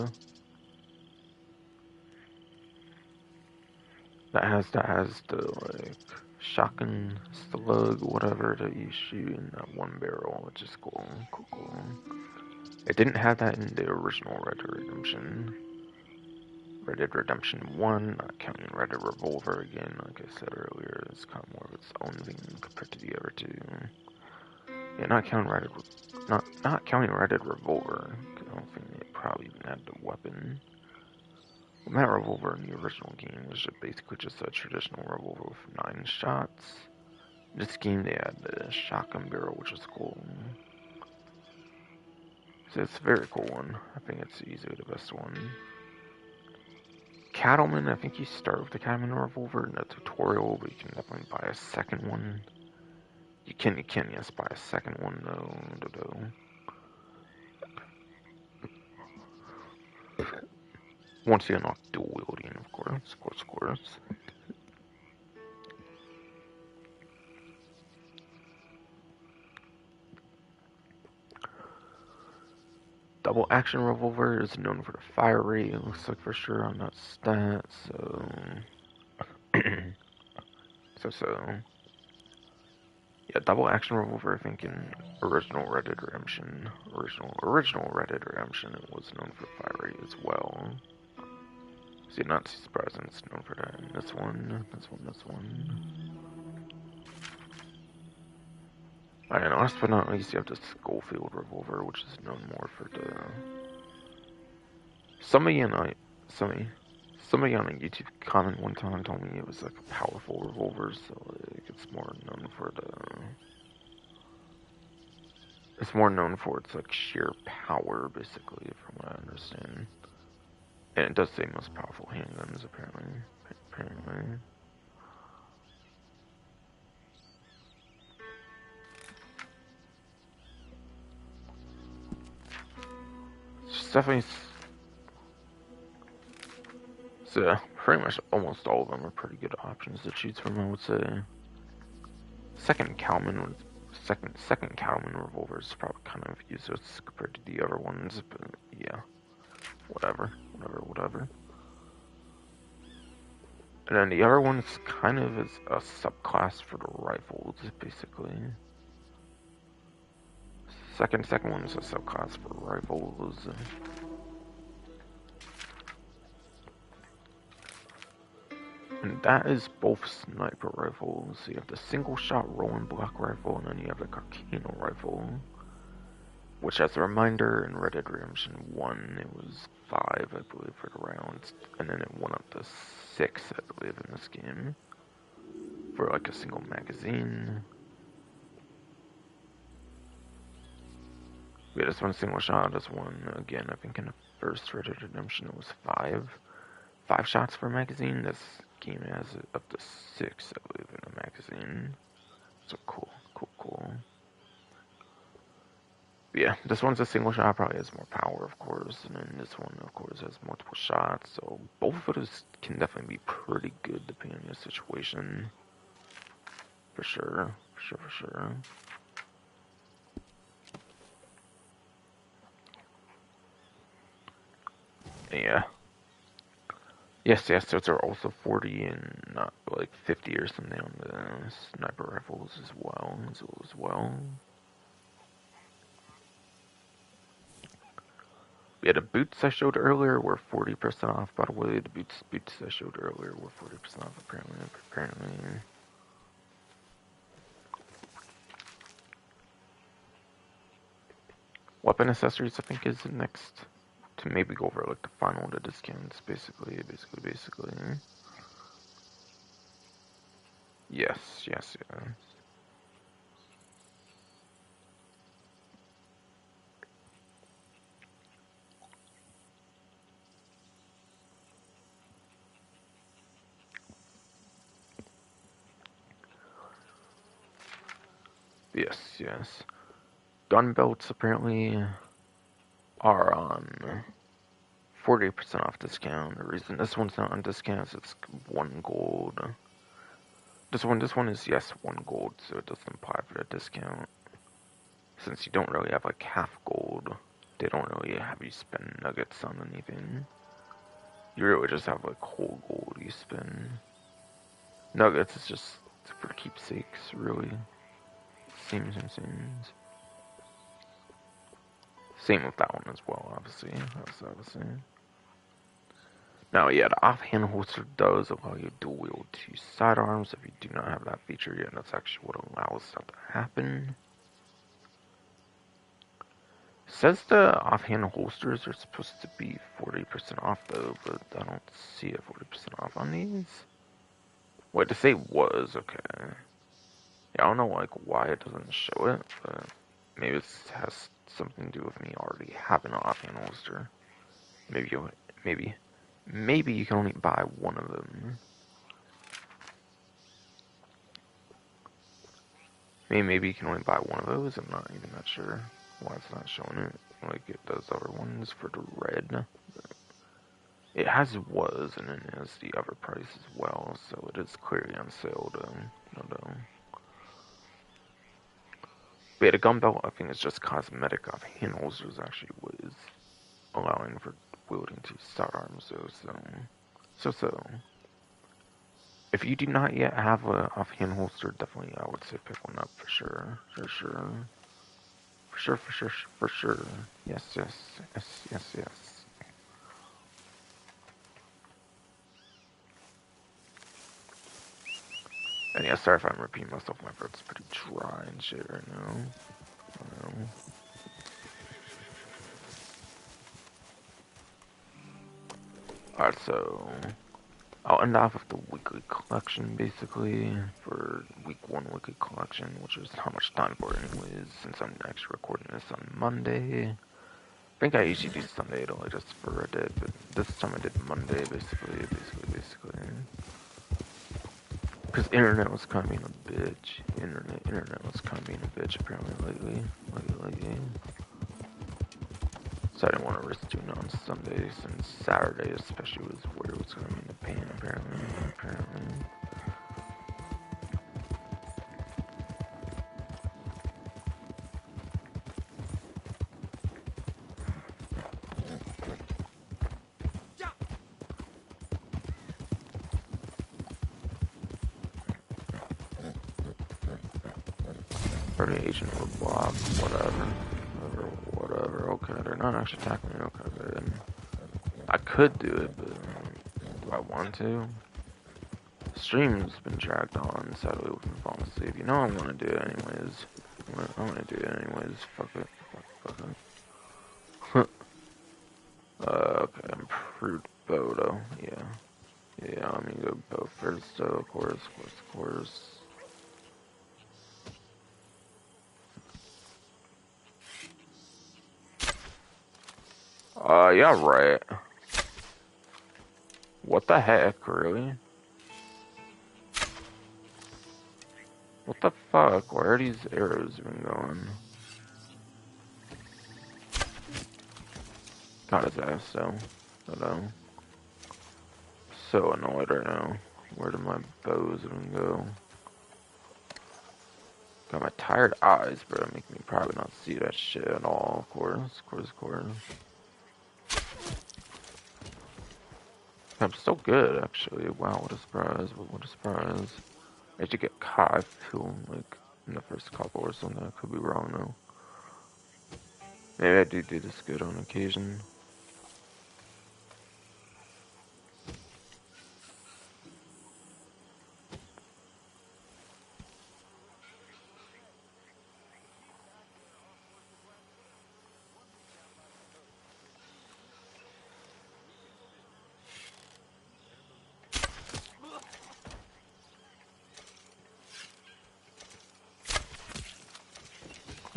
the like shotgun slug whatever that you shoot in that one barrel, which is cool. Cool. It didn't have that in the original Red Dead Redemption. Red Dead Redemption 1, not counting Red Dead Revolver again, like I said earlier, it's kind of more of its own thing compared to the other two. Yeah, not counting Red Dead Revolver. I don't think it probably even had the weapon. That revolver in the original game was basically just a traditional revolver with 9 shots. In this game they had the shotgun barrel, which is cool. So it's a very cool one. I think it's easily the best one. Cattleman, I think you start with the Cattleman revolver in the tutorial, but you can definitely buy a second one. You can yes, buy a second one though. Once you unlock dual wielding, of course. Double action revolver is known for the fire rate, it looks like for sure on that stat, so yeah, double action revolver I think in original Red Dead Redemption it was known for fire rate as well. So not too surprising it's known for that. And this one. Alright, last but not least you have the Schofield revolver, which is known more for the somebody on a YouTube comment one time told me it was like a powerful revolver, so like, it's more known for its like sheer power, basically, from what I understand. And it does say most powerful handguns, apparently. It's definitely. So pretty much almost all of them are pretty good options to choose from, I would say. Second Calman revolver is probably kind of useless compared to the other ones, but yeah, whatever. And then the other one's kind of is a subclass for the rifles, basically. Second one is a subclass for rifles. And that is both sniper rifles. You have the single shot rolling block rifle, and then you have the Carcano rifle. Which, as a reminder, in Red Dead Redemption 1, it was 5, I believe, for the rounds. And then it went up to 6, I believe, in this game. For like a single magazine. Yeah, this one single shot, this one, again, I think in the first Red Dead Redemption it was 5. 5 shots per magazine. This game has it up to 6, I believe, in a magazine. So cool. But yeah, this one's a single shot, probably has more power, of course, and then this one, of course, has multiple shots. So both of those can definitely be pretty good depending on the situation. For sure. Yeah. Yes, those are also 40 and not like 50 or something on the sniper rifles as well. Yeah, the boots I showed earlier were 40% off, by the way. The boots I showed earlier were 40% off, apparently. Weapon accessories, I think, is the next to maybe go over like the final the discounts, basically. Yes, yes, yes. Yes, yes. Gun belts apparently are on 40% off discount. The reason this one's not on discount is it's 1 gold. This one is, yes, 1 gold, so it doesn't apply for the discount. Since you don't really have like half gold, they don't really have you spend nuggets on anything. You really just have like whole gold you spend. Nuggets is just for keepsakes, really. Seems. Same with that one as well, obviously. Now, yeah, the offhand holster does allow you dual wield 2 sidearms. If you do not have that feature yet, that's actually what allows that to happen. It says the offhand holsters are supposed to be 40% off though, but I don't see a 40% off on these. Wait, to say was, okay. Yeah, I don't know like why it doesn't show it, but maybe it has something to do with me already having an offhand holster. Maybe you can only buy one of them. Maybe you can only buy one of those. I'm not even that sure why it's not showing it like it does other ones for the red. It has was and it has the other price as well, so it is clearly on sale though. No. But yeah, the gun belt I think is just cosmetic off hand holsters actually was allowing for wielding 2 sidearms so. If you do not yet have a offhand holster, definitely I would say pick one up for sure. For sure. Yes. And yeah, sorry if I'm repeating myself, my throat's pretty dry and shit right now. Alright, so I'll end off with the weekly collection basically for week 1 weekly collection, which is how much time for it anyways, since I'm actually recording this on Monday. I think I usually do Sunday though, just for Reddit, but this time I did Monday basically. Because internet was kind of being a bitch. Internet was kind of being a bitch apparently lately. So I didn't want to risk doing it on Sunday, since Saturday especially was where it was going to be in the pain apparently. Party agent or block, whatever. Okay, they're not actually attacking me. Okay, good. I could do it, but do I want to? Stream's been dragged on, sadly, with me falling asleep. You know I'm gonna do it anyways. Fuck it. Okay, improved photo. Yeah, let me go bow first, so of course. Yeah, right. What the heck, really? What the fuck? Where are these arrows even going? Got his ass, though. Hello. So annoyed right now. Where did my bows even go? Got my tired eyes, bro. Make me probably not see that shit at all. Of course. I'm still good, actually. Wow, what a surprise. I should get caught, I feel like, in the first couple or something. I could be wrong, though. Maybe I do this good on occasion.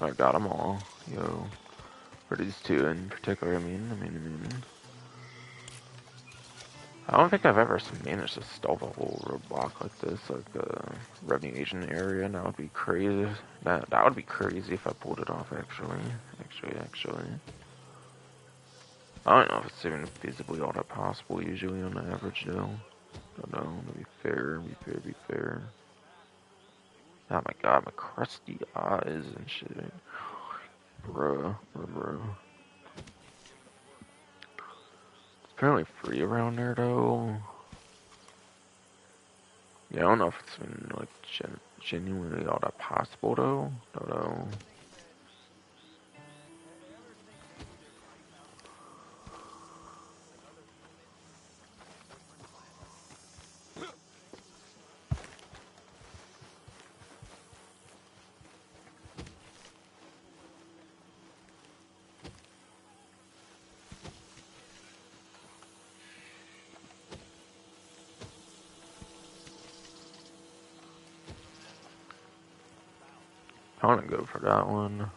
I got them all. Yo. For these two in particular, I mean. I don't think I've ever managed to stealth a whole roadblock like this, like revenue agent area, and that would be crazy. That would be crazy if I pulled it off, actually. Actually. I don't know if it's even feasibly all that possible, usually on the average, though. I don't know, to be fair. Oh my god, my crusty eyes and shit. Bruh. It's apparently free around there, though. Yeah, I don't know if it's been, like, genuinely all that possible, though. Don't know. I want to go for that one.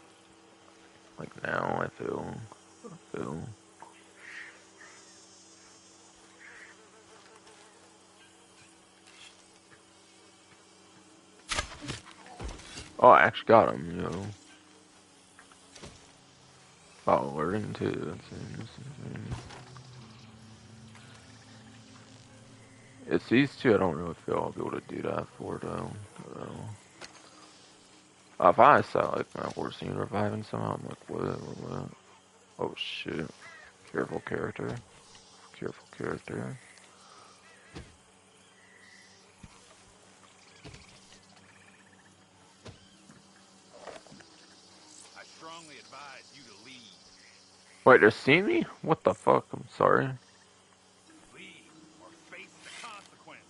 Like now, I feel. Oh, I actually got him, yo. Oh, we're into it. It's these two I don't really feel I'll be able to do that for, though. If I saw, like, my horse and reviving somehow, I'm like, what? Oh, shit. Careful character. I strongly advise you to leave. Wait, they're seeing me? What the fuck? I'm sorry. Leave or face the consequences.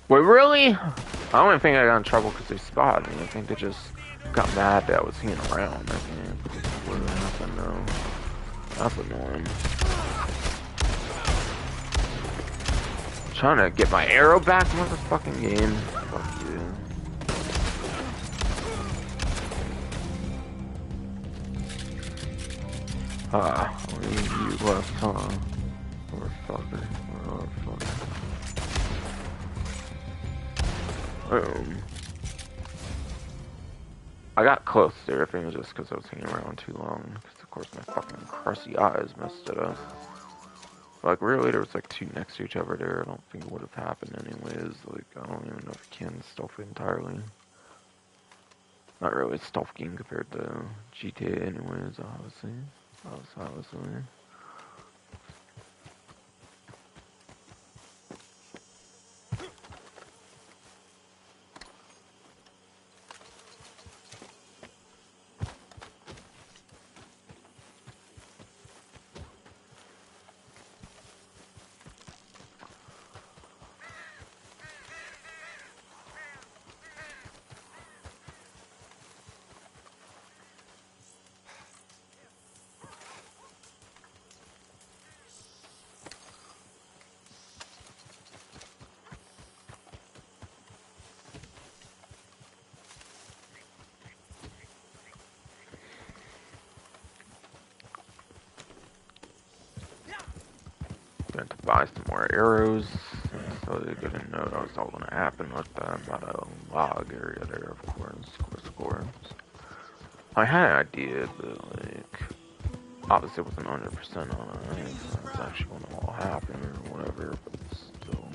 Wait, really? I don't even think I got in trouble because they spotted me. I think they just got mad that I was hanging around. I think what happened though. That's annoying. I'm trying to get my arrow back from this fucking game. Fuck you. Only you left, huh? Motherfucker. I got close there, I think it was just because I was hanging around too long. Because of course my fucking crusty eyes messed it up. Like really, there was like two next to each other there. I don't think it would have happened anyways. Like I don't even know if you can stealth it entirely. Not really a stealth game compared to GTA anyways, obviously. Obviously. Gonna have to buy some more arrows, so they didn't know that was all gonna happen with that. About a log area there, of course. I had an idea, but like, obviously it wasn't 100% on it. So it's actually gonna all happen or whatever, but still.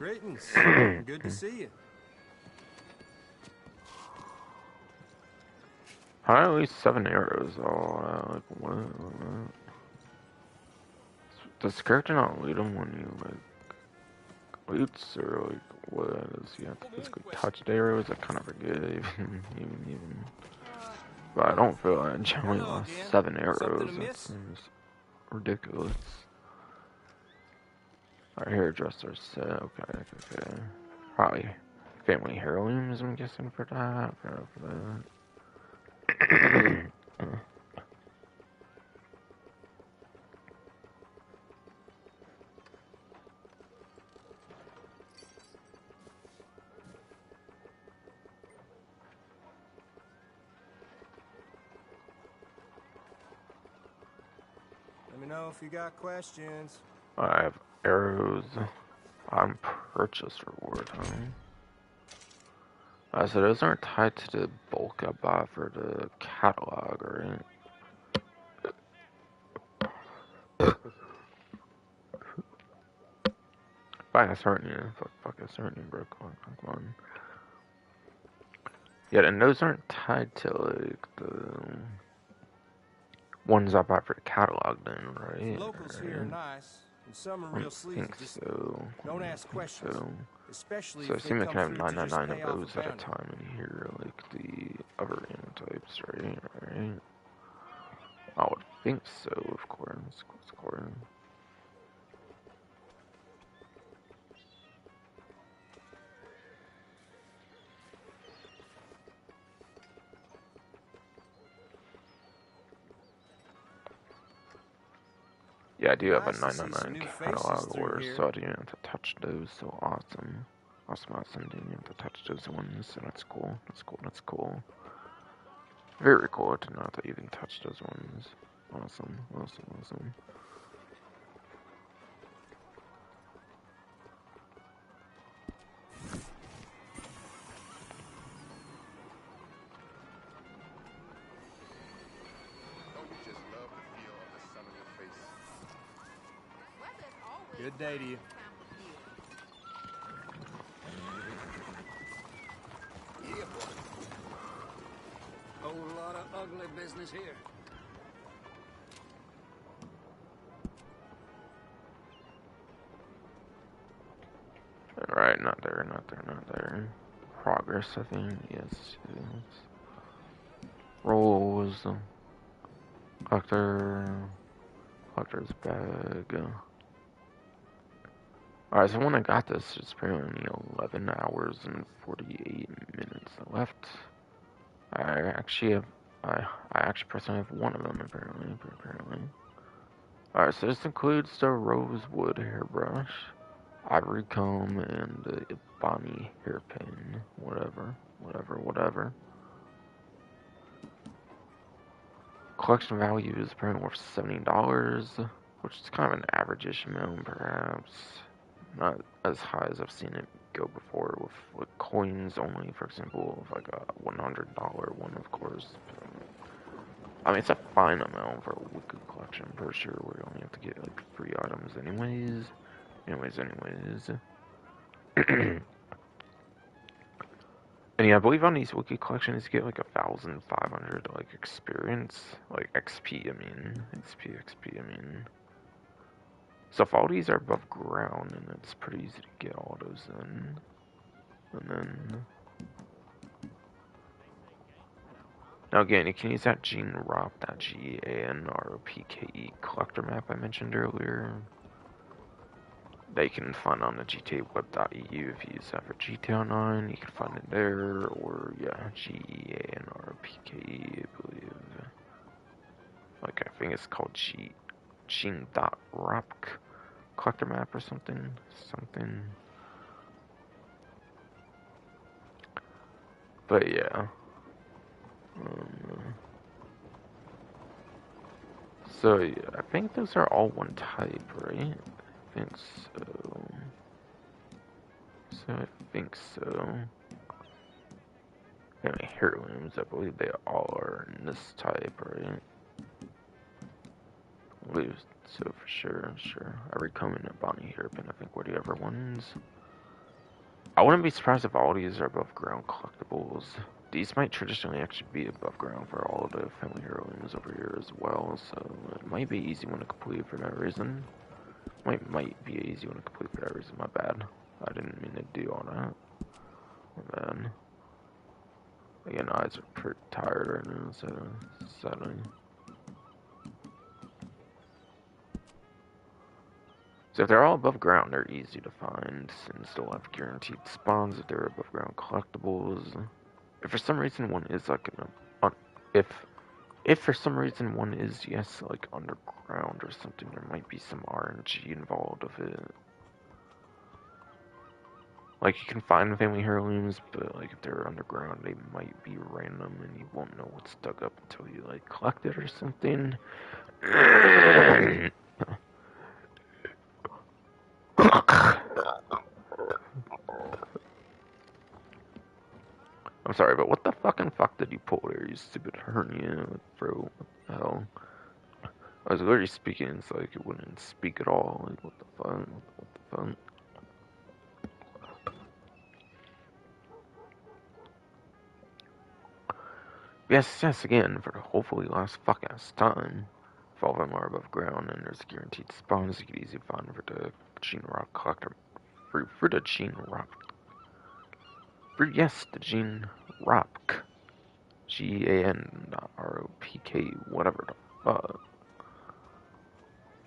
Greetings. Good to see you. How at least 7 arrows? Oh, like what? Does the character not lead him when you like loots or like what? Does he have to basically touch the arrows? I kind of forget even. But I don't feel like I generally lost 7 arrows. That seems ridiculous. Our hairdresser said, okay. Probably family heirlooms, I'm guessing, for that. For that. Let me know if you got questions. I have arrows on purchase reward, huh? So those aren't tied to the bulk I bought for the catalog, right? Fuck, I starting you. Fuck, I starting you, bro. Come on. Yeah, and those aren't tied to, like, the ones I bought for the catalog then, right? Locals here are nice, and some are I real don't sleazy. think Just so. don't ask questions. So. Especially So if it they seems like come I have through to just 999 pay of off those a at a bounty. time in here, like the other end types, right? I would think so, of course. Yeah, I do have a Nice to see some 999 new faces catalog through order, here. so I didn't have to touch those, so awesome. Awesome, didn't have to touch those ones, so that's cool. Very cool to not to even touch those ones. Awesome. Good day to you. Yeah, boy. Whole lot of ugly business here. Alright, not there. Progress, I think, yes. Rolls. Collector's bag. Alright, so when I got this, it's apparently 11 hours and 48 minutes left. I actually personally have one of them, apparently. Alright, so this includes the rosewood hairbrush, ivory comb, and the ebony hairpin. Whatever. Collection value is apparently worth $70, which is kind of an average-ish amount, perhaps. Not as high as I've seen it go before with like coins only, for example, like a $100 one, of course. I mean, it's a fine amount for a wicked collection, for sure. We only have to get like 3 items, anyways. And yeah, I believe on these wiki collections you get like 1,500 like experience, like XP. I mean. So if all these are above ground, then it's pretty easy to get all those in. And then now again, you can use that Gene Rock, that GANROPKE collector map I mentioned earlier. That you can find on the GTAweb.eu if you use that for GTA Online. You can find it there, or yeah, GANROPKE, I believe. Like, I think it's called Gene.Rock collector map or something. But yeah. So yeah, I think those are all one type, right? I think so. Anyway, heirlooms, I believe they all are in this type, right? I believe so for sure. Every coming a bounty hairpin, I think, were the other ones. I wouldn't be surprised if all these are above ground collectibles. These might traditionally actually be above ground for all of the family heirlooms over here as well, so it might be easy one to complete for that reason. Might be easy one to complete for that reason. My bad. I didn't mean to do all that. My bad. Again, eyes are pretty tired right now, so sadly. So if they're all above ground, they're easy to find and still have guaranteed spawns if they're above ground collectibles. If for some reason one is like if for some reason one is yes like underground or something, there might be some RNG involved with it. Like you can find family heirlooms, but like if they're underground, they might be random and you won't know what's dug up until you like collect it or something. I'm sorry, but what the fucking fuck did you pull there, you stupid hernia, bro? What the hell? I was literally speaking, it's like it wouldn't speak at all. Like, what the fuck? What the fuck? Yes, again, for the hopefully last fuck-ass time. If all of them are above ground and there's guaranteed spawns, you could easily find for the Gene Rock Collector. For the Gene Rock. Yes, the Gene Rock. GANROPK, whatever the fuck.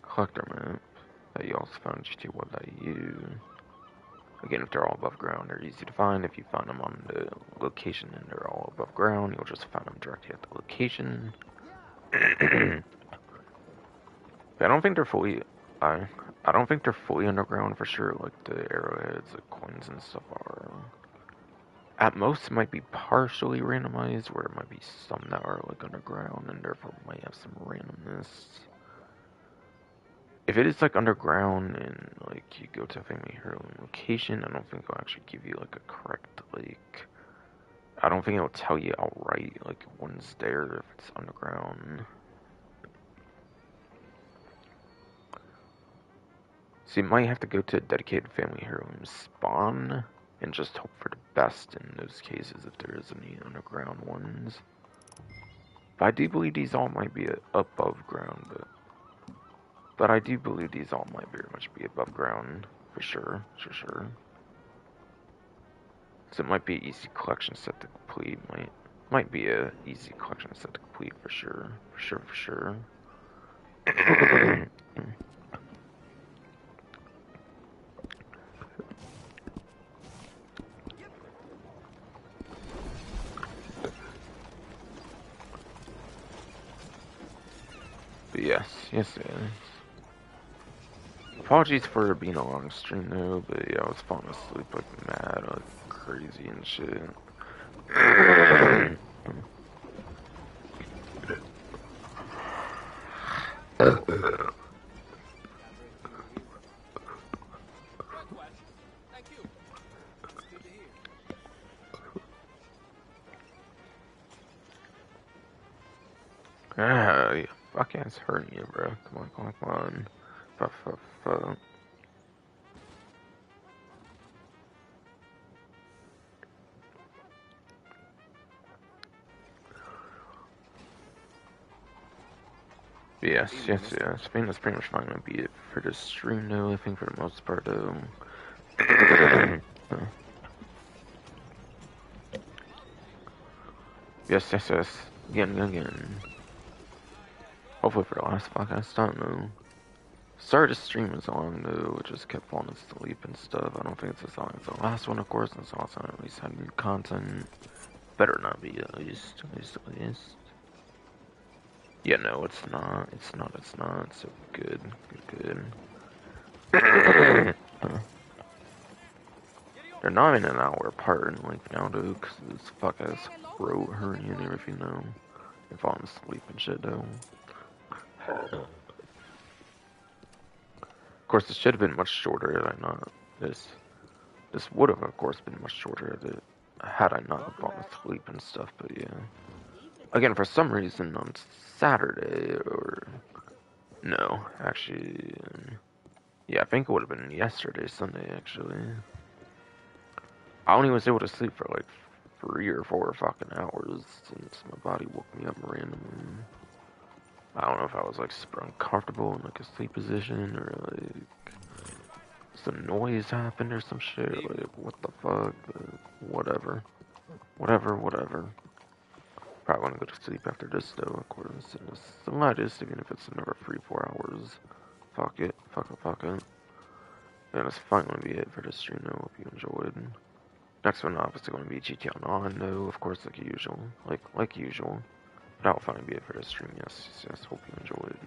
Collector map that you also found GT1.u. Again, if they're all above ground, they're easy to find. If you find them on the location and they're all above ground, you'll just find them directly at the location. I don't think they're fully. I don't think they're fully underground for sure. Like the arrowheads, the coins, and stuff are. At most, it might be partially randomized, where there might be some that are like underground, and therefore might have some randomness. If it is like underground and like you go to a family heirloom location, I don't think it'll actually give you like a correct like. I don't think it'll tell you outright like one's there if it's underground. So you might have to go to a dedicated family heirloom spawn and just hope for the best in those cases if there is any underground ones. But I do believe these all might be above ground, but I do believe these all might very much be above ground for sure. So it might be an easy collection set to complete. Might be a easy collection set to complete for sure. But yes. Apologies for being a long stream though, but yeah, I was falling asleep like mad, like crazy and shit. Yeah, fuck ass hurting you, bro. Come on. Fuck. Yes. I think that's pretty much not gonna be it for this stream though. I think for the most part though. Yes. Again. Hopefully for the last podcast, I don't know. Started to stream as long though, just kept falling asleep and stuff. I don't think it's as long as the last one, of course, and it's also at least had new content. Better not be at least. Yeah, no, it's not. So good. They're not even an hour apart in length now, dude, because this fuck ass throat hernia and everything, though. And falling asleep and shit, though. Of course, this should have been much shorter had I not. This would have, of course, been much shorter had I not fallen asleep and stuff, but yeah. Again, for some reason on Saturday, or. No, actually. Yeah, I think it would have been yesterday, Sunday, actually. I only was able to sleep for like 3 or 4 fucking hours since my body woke me up randomly. I don't know if I was like super uncomfortable in like a sleep position or like some noise happened or some shit. Like what the fuck? Whatever. Whatever. Probably want to go to sleep after this though, of course. And it's the lightest, even if it's another 3-4 hours. Fuck it. Fuck it. And that's finally going to be it for this stream though. Hope you enjoyed. Next one obviously going to be GTA Online though, of course, like usual. Like usual. But that'll finally be it for this stream, yes. Hope you enjoyed.